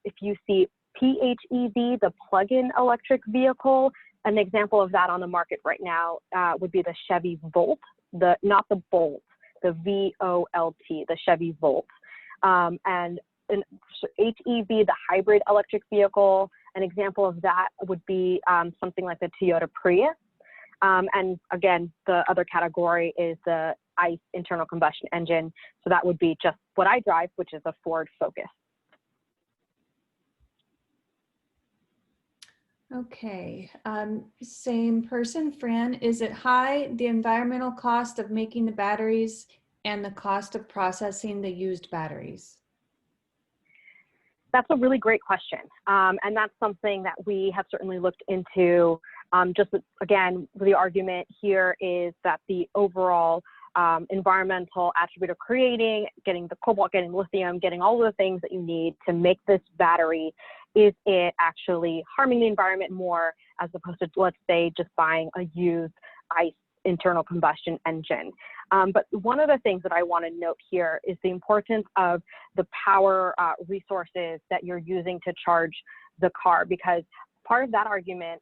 If you see PHEV, the plug-in electric vehicle, an example of that on the market right now would be the Chevy Volt, not the Bolt, the V-O-L-T, the Chevy Volt. And an HEV, the hybrid electric vehicle, an example of that would be something like the Toyota Prius. And again, the other category is the ICE internal combustion engine. So that would be just what I drive, which is a Ford Focus. Okay, same person, Fran. Is it high, the environmental cost of making the batteries and the cost of processing the used batteries? That's a really great question. And that's something that we have certainly looked into. Just again, the argument here is that the overall environmental attribute of creating, getting the cobalt, getting lithium, getting all of the things that you need to make this battery, is it actually harming the environment more as opposed to, let's say, just buying a used ICE internal combustion engine. But one of the things that I want to note here is the importance of the power resources that you're using to charge the car, because part of that argument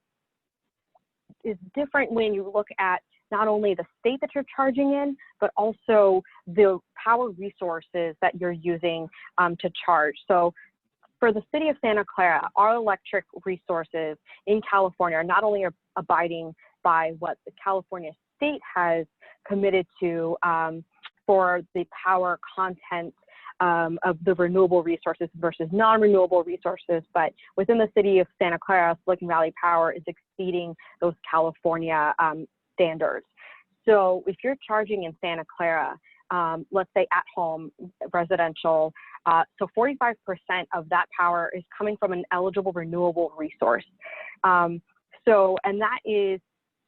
is different when you look at not only the state that you're charging in, but also the power resources that you're using to charge. So for the city of Santa Clara, our electric resources in California are not only abiding by what the California state has committed to for the power content of the renewable resources versus non-renewable resources, but within the city of Santa Clara, Silicon Valley Power is exceeding those California standards. So if you're charging in Santa Clara, let's say at home, residential, so 45% of that power is coming from an eligible renewable resource. And that is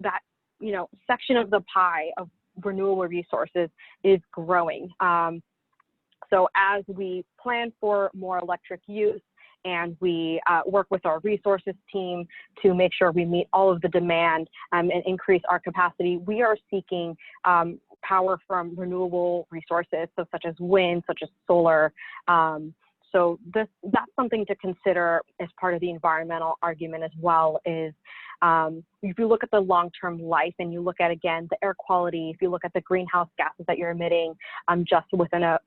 that, you know, section of the pie of renewable resources is growing. So as we plan for more electric use and we work with our resources team to make sure we meet all of the demand and increase our capacity, we are seeking power from renewable resources, so such as wind, such as solar. So that's something to consider as part of the environmental argument as well. Is if you look at the long-term life and you look at, again, the air quality, if you look at the greenhouse gases that you're emitting just within a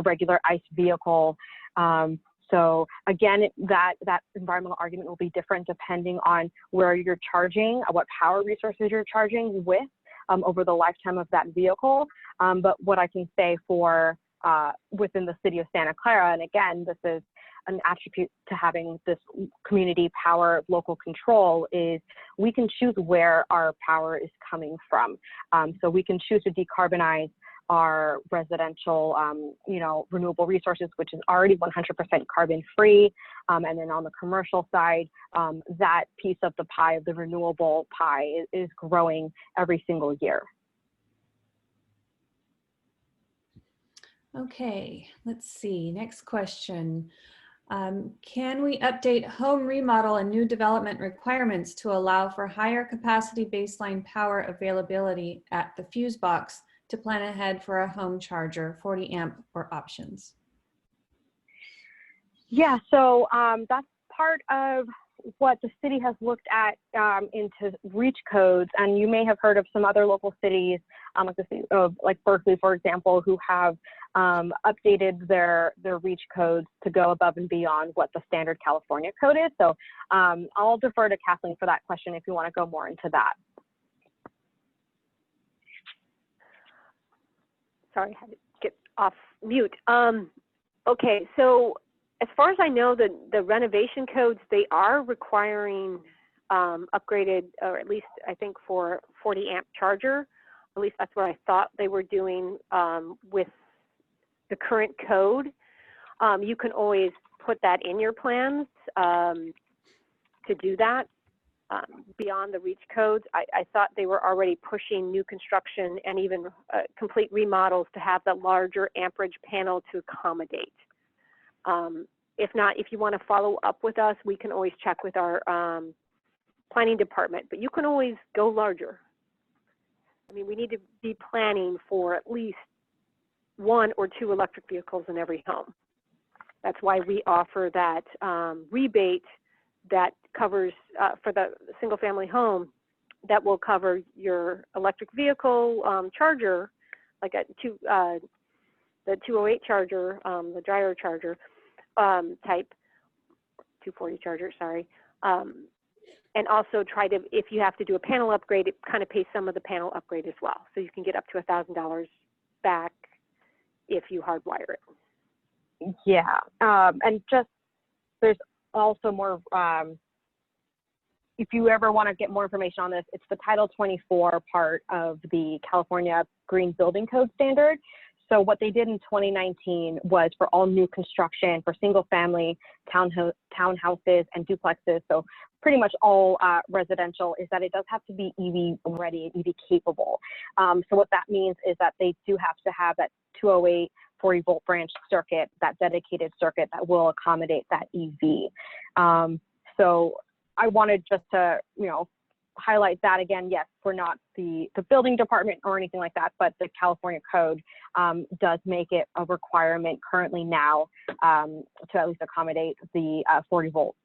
regular ICE vehicle. So again, that environmental argument will be different depending on where you're charging, what power resources you're charging with over the lifetime of that vehicle. But what I can say for within the city of Santa Clara, and again, this is an attribute to having this community power local control, is we can choose where our power is coming from. So we can choose to decarbonize our residential, renewable resources, which is already 100% carbon free. And then on the commercial side, that piece of the pie, of the renewable pie, is growing every single year. Okay, let's see. Next question. Can we update home remodel and new development requirements to allow for higher capacity baseline power availability at the fuse box to plan ahead for a home charger, 40 amp or options? Yeah, so that's part of what the city has looked at into reach codes, and you may have heard of some other local cities, like the city of like Berkeley, for example, who have updated their reach codes to go above and beyond what the standard California code is. So I'll defer to Kathleen for that question if you want to go more into that. Sorry, I had to get off mute. Okay, so as far as I know, the renovation codes, they are requiring upgraded, or at least I think for 40 amp charger. At least that's what I thought they were doing with the current code. You can always put that in your plans to do that. Beyond the reach codes, I thought they were already pushing new construction and even complete remodels to have the larger amperage panel to accommodate. If not, if you want to follow up with us, we can always check with our planning department, but you can always go larger. I mean, we need to be planning for at least 1 or 2 electric vehicles in every home. That's why we offer that rebate that covers for the single family home, that will cover your electric vehicle charger, like the 208 charger, the dryer charger type, 240 charger, sorry. And also try to, if you have to do a panel upgrade, it kind of pays some of the panel upgrade as well. So you can get up to $1,000 back if you hardwire it. Yeah, and just there's also more, if you ever want to get more information on this, it's the Title 24 part of the California Green Building Code standard. So what they did in 2019 was for all new construction for single family, townhouses, and duplexes, so pretty much all residential, is that it does have to be EV ready and EV capable. So what that means is that they do have to have that 208 40 volt branch circuit, that dedicated circuit that will accommodate that EV. So I wanted just to, highlight that again. Yes, we're not the building department or anything like that, but the California code does make it a requirement currently now to at least accommodate the 40 volt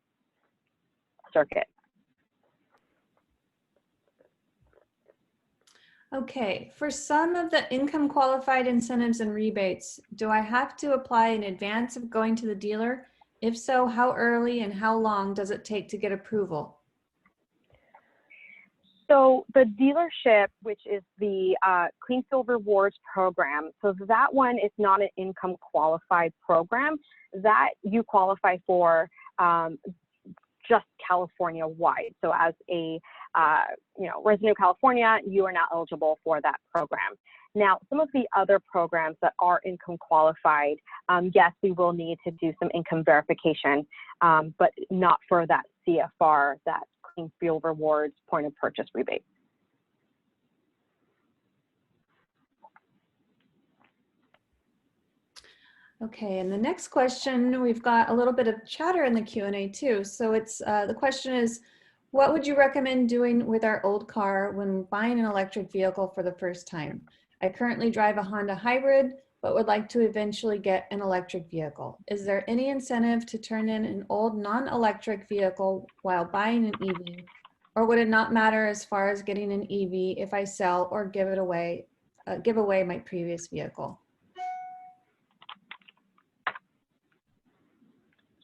circuit. Okay, for some of the income qualified incentives and rebates, do I have to apply in advance of going to the dealer? If so, how early and how long does it take to get approval? So the dealership, which is the Clean Fuel Rewards program, so that one is not an income qualified program. That you qualify for just California wide. So as a resident of California, you are not eligible for that program. Now, some of the other programs that are income qualified, yes, we will need to do some income verification, but not for that CFR, that Clean Fuel Rewards point of purchase rebate. Okay, and the next question, we've got a little bit of chatter in the Q&A too. So it's the question is, what would you recommend doing with our old car when buying an electric vehicle for the first time? I currently drive a Honda hybrid, but would like to eventually get an electric vehicle. Is there any incentive to turn in an old non-electric vehicle while buying an EV? Or would it not matter as far as getting an EV if I sell or give away my previous vehicle?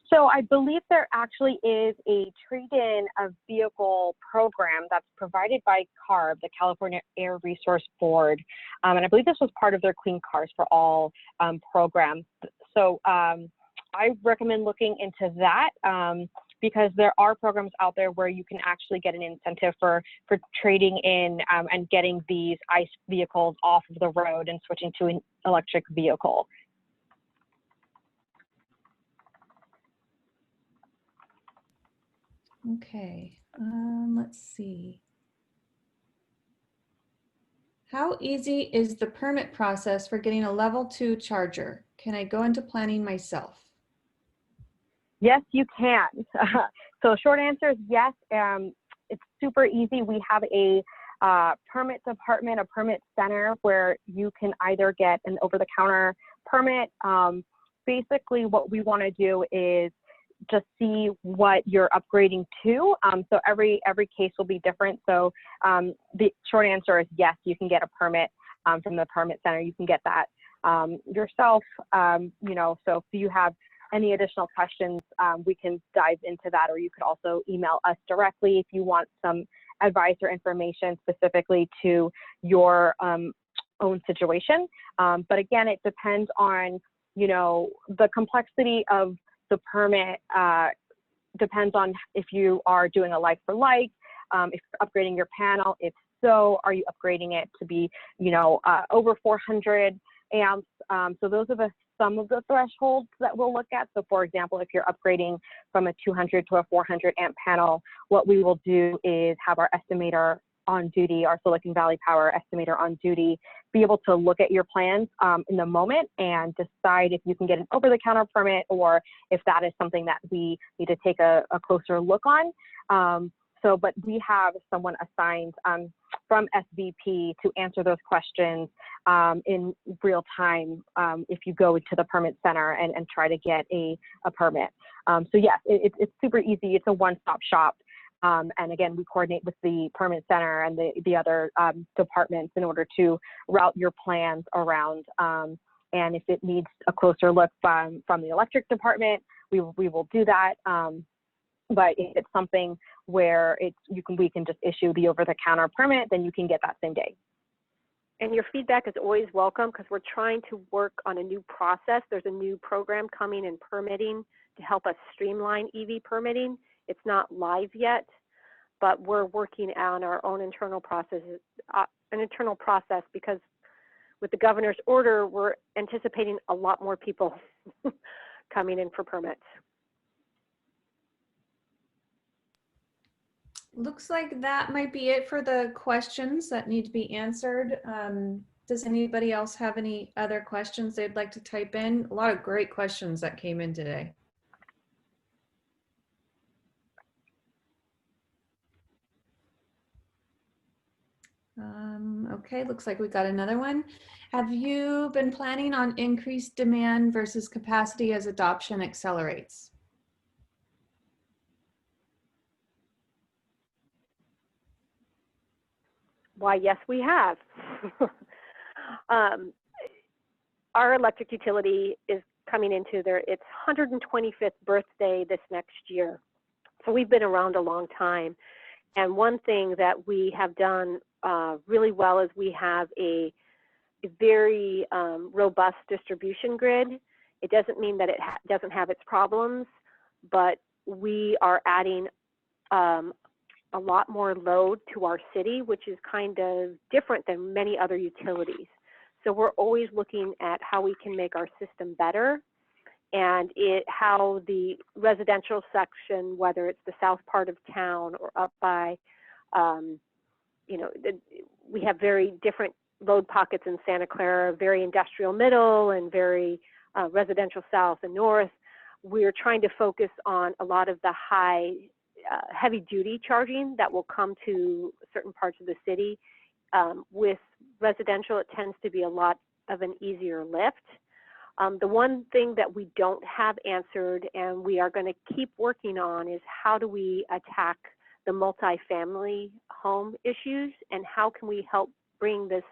So I believe there actually is a trade-in of vehicle program that's provided by CARB, the California Air Resource Board. And I believe this was part of their Clean Cars for All program. So I recommend looking into that because there are programs out there where you can actually get an incentive for trading in and getting these ICE vehicles off of the road and switching to an electric vehicle. Okay, let's see. How easy is the permit process for getting a level 2 charger? Can I go into planning myself? Yes, you can. So short answer is yes. It's super easy. We have a permit department, a permit center where you can either get an over-the-counter permit. Basically, what we want to do is just see what you're upgrading to. So every case will be different. So the short answer is yes, you can get a permit from the permit center. You can get that yourself. So if you have any additional questions, we can dive into that, or you could also email us directly if you want some advice or information specifically to your own situation. But again, it depends on, the complexity of the permit depends on if you are doing a like for like, if you're upgrading your panel. If so, are you upgrading it to be, over 400 amps? So those are some of the thresholds that we'll look at. So for example, if you're upgrading from a 200 to a 400 amp panel, what we will do is have our estimator on duty, our Silicon Valley Power estimator on duty, be able to look at your plans in the moment and decide if you can get an over-the-counter permit or if that is something that we need to take a closer look on. But we have someone assigned from SVP to answer those questions in real time if you go to the permit center and try to get a permit. So yes, it's super easy. It's a one-stop shop. And again, we coordinate with the permit center and the other departments in order to route your plans around. And if it needs a closer look from the electric department, we will do that. But if it's something where we can just issue the over-the-counter permit, then you can get that same day. And your feedback is always welcome because we're trying to work on a new process. There's a new program coming in permitting to help us streamline EV permitting. It's not live yet, but we're working on our own internal process because with the governor's order, we're anticipating a lot more people coming in for permits. Looks like that might be it for the questions that need to be answered. Does anybody else have any other questions they'd like to type in? A lot of great questions that came in today. Okay, looks like we got another one. Have you been planning on increased demand versus capacity as adoption accelerates? Why, yes, we have. Our electric utility is coming into its 125th birthday this next year. So we've been around a long time. And one thing that we have done really well is we have a very robust distribution grid. It doesn't mean that it doesn't have its problems, but we are adding a lot more load to our city, which is kind of different than many other utilities. So we're always looking at how we can make our system better and how the residential section, whether it's the south part of town or up by, we have very different load pockets in Santa Clara, very industrial middle and very residential south and north. We're trying to focus on a lot of the high heavy duty charging that will come to certain parts of the city. With residential, it tends to be a lot of an easier lift. The one thing that we don't have answered and we are going to keep working on is how do we attack the multifamily home issues and how can we help bring this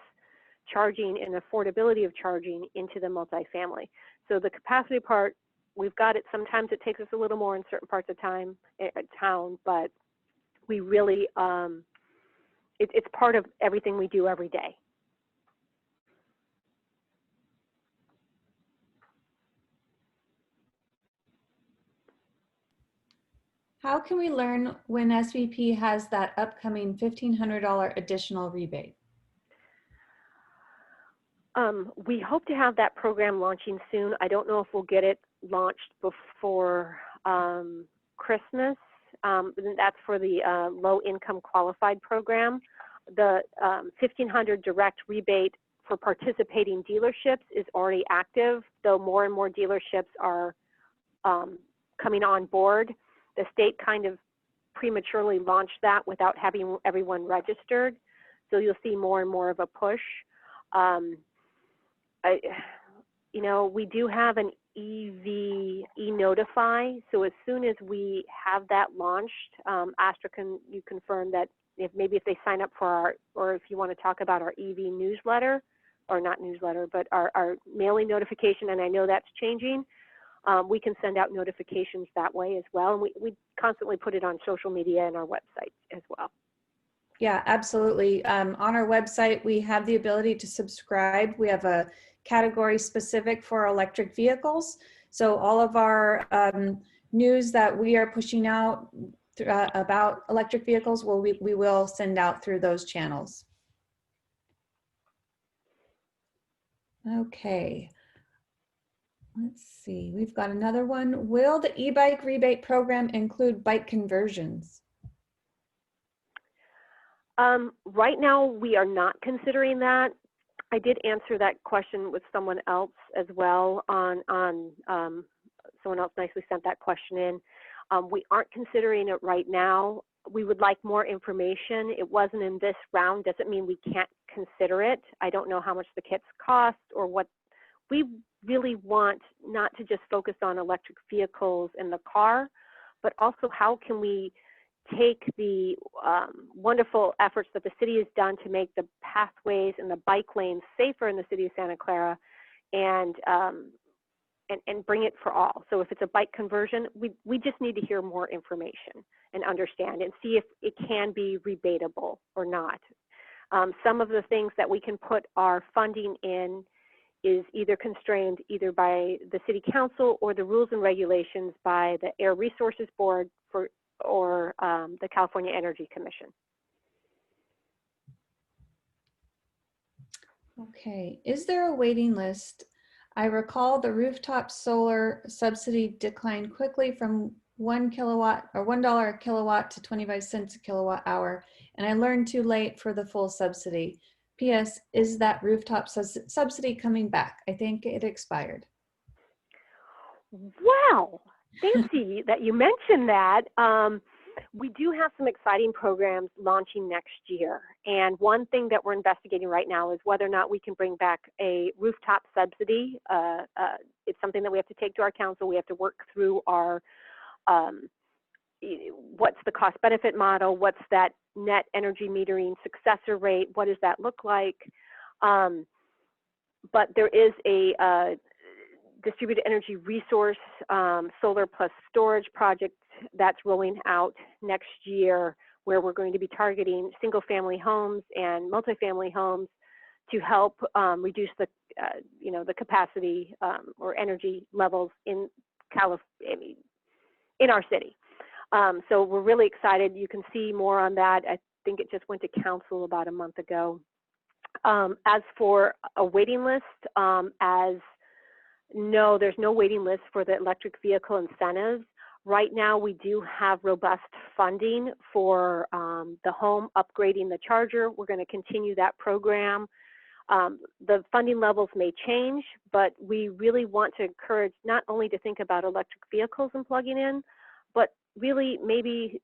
charging and affordability of charging into the multifamily. So the capacity part, we've got it. Sometimes it takes us a little more in certain parts of town, but we really, it's part of everything we do every day. How can we learn when SVP has that upcoming $1,500 additional rebate? We hope to have that program launching soon. I don't know if we'll get it launched before Christmas. That's for the low income qualified program. The $1,500 direct rebate for participating dealerships is already active, though more and more dealerships are coming on board. The state kind of prematurely launched that without having everyone registered. So you'll see more and more of a push. You know, we do have an EV e-notify. So as soon as we have that launched, Astra, can you confirm that if they sign up for our, or if you want to talk about our EV newsletter, or not newsletter, but our mailing notification, and I know that's changing, we can send out notifications that way as well. And we constantly put it on social media and our website as well. Yeah, absolutely. On our website, we have the ability to subscribe. We have a category specific for electric vehicles. So all of our news that we are pushing out about electric vehicles, we will send out through those channels. Okay. Let's see, we've got another one. Will the e-bike rebate program include bike conversions? Right now, we are not considering that. I did answer that question with someone else as well on someone else nicely sent that question in. We aren't considering it right now. We would like more information. It wasn't in this round, doesn't mean we can't consider it. I don't know how much the kits cost or what. We really want not to just focus on electric vehicles in the car, but also how can we take the wonderful efforts that the city has done to make the pathways and the bike lanes safer in the city of Santa Clara and bring it for all. So if it's a bike conversion, we just need to hear more information and understand and see if it can be rebatable or not. Some of the things that we can put our funding in is either constrained either by the city council or the rules and regulations by the Air Resources Board or the California Energy Commission. Okay, is there a waiting list? I recall the rooftop solar subsidy declined quickly from $1 a kilowatt to 25 cents a kilowatt hour, and I learned too late for the full subsidy. P.S. Is that rooftop subsidy coming back? I think it expired. Wow, fancy that you mentioned that. We do have some exciting programs launching next year. And one thing that we're investigating right now is whether or not we can bring back a rooftop subsidy. It's something that we have to take to our council. We have to work through our, what's the cost benefit model? What's that net energy metering successor rate? What does that look like? But there is a distributed energy resource solar plus storage project that's rolling out next year, where we're going to be targeting single family homes and multifamily homes to help reduce the the capacity or energy levels in California, in our city. So we're really excited. You can see more on that. I think it just went to council about a month ago. As for a waiting list, no, there's no waiting list for the electric vehicle incentives. Right now, we do have robust funding for the home upgrading the charger. We're going to continue that program. The funding levels may change, but we really want to encourage not only to think about electric vehicles and plugging in, but really maybe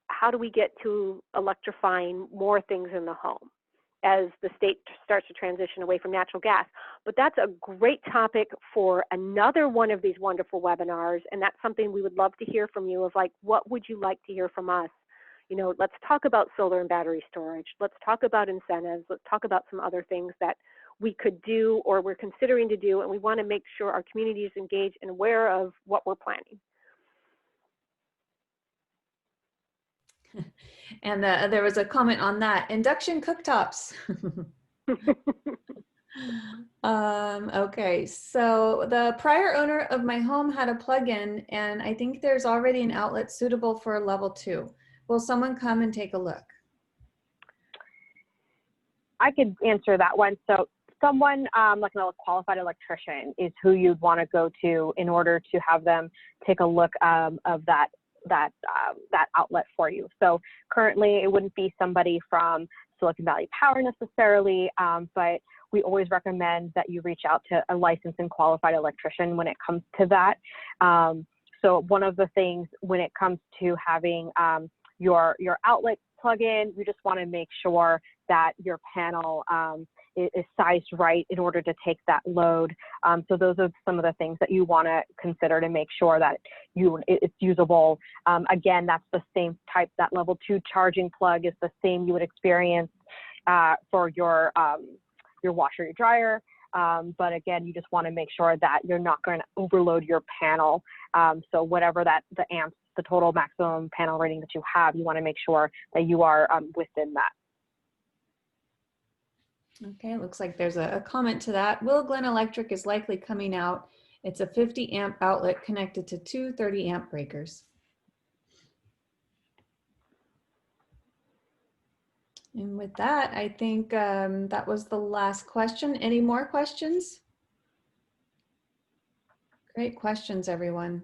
how do we get to electrifying more things in the home as the state starts to transition away from natural gas. But that's a great topic for another one of these wonderful webinars, and that's something we would love to hear from you of, like, what would you like to hear from us? You know, let's talk about solar and battery storage. Let's talk about incentives. Let's talk about some other things that we could do or we're considering to do, and we want to make sure our community is engaged and aware of what we're planning. And there was a comment on that. Induction cooktops. Okay, so the prior owner of my home had a plug-in, and I think there's already an outlet suitable for a level 2. Will someone come and take a look? I could answer that one. So someone like a qualified electrician is who you'd want to go to in order to have them take a look of that outlet for you. So currently it wouldn't be somebody from Silicon Valley Power necessarily, but we always recommend that you reach out to a licensed and qualified electrician when it comes to that. So one of the things when it comes to having your outlet plug in, you just want to make sure that your panel is sized right in order to take that load. So those are some of the things that you want to consider to make sure that it's usable. Again, that's the same type, that level 2 charging plug is the same you would experience for your washer, your dryer. But again, you just want to make sure that you're not going to overload your panel. So whatever the amps, the total maximum panel rating that you have, you want to make sure that you are within that. Okay, looks like there's a comment to that. Will Glen Electric is likely coming out. It's a 50 amp outlet connected to two 30 amp breakers. And with that, I think that was the last question. Any more questions? Great questions, everyone.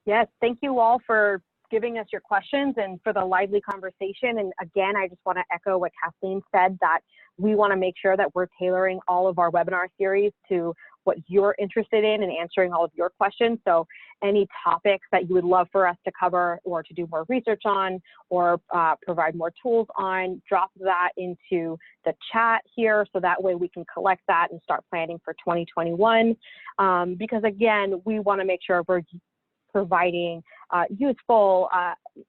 Yes, thank you all for giving us your questions and for the lively conversation. And again, I just want to echo what Kathleen said, that we want to make sure that we're tailoring all of our webinar series to what you're interested in and answering all of your questions. So any topics that you would love for us to cover or to do more research on or provide more tools on, drop that into the chat here so that way we can collect that and start planning for 2021. Because again, we want to make sure we're providing useful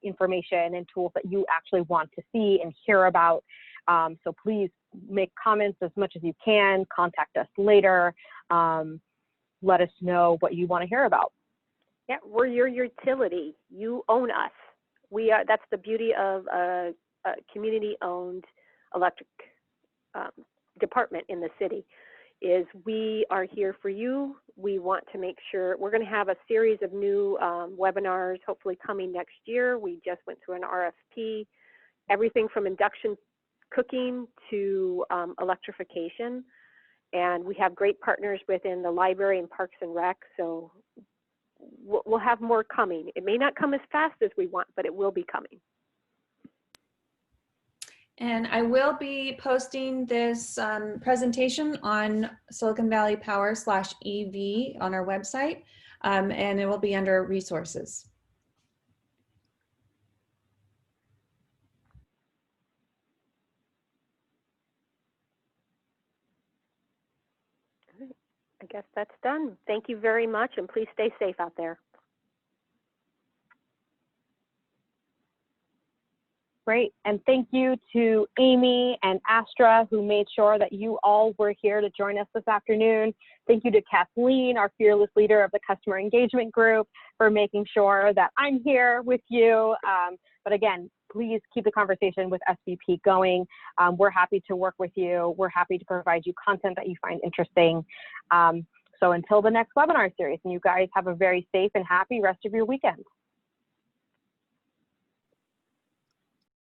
information and tools that you actually want to see and hear about. So please make comments as much as you can, contact us later, let us know what you want to hear about. Yeah, we're your utility. You own us. We are. That's the beauty of a community-owned electric department in the city. Is we are here for you. We want to make sure we're going to have a series of new webinars, hopefully coming next year. We just went through an RFP, everything from induction cooking to electrification. And we have great partners within the library and Parks and Rec. So we'll have more coming. It may not come as fast as we want, but it will be coming. And I will be posting this presentation on Silicon Valley Power /EV on our website, and it will be under resources. I guess that's done. Thank you very much, and please stay safe out there. Great, and thank you to Amy and Astra who made sure that you all were here to join us this afternoon. Thank you to Kathleen, our fearless leader of the customer engagement group, for making sure that I'm here with you. But again, please keep the conversation with SVP going. We're happy to work with you. We're happy to provide you content that you find interesting. So until the next webinar series, and you guys have a very safe and happy rest of your weekend.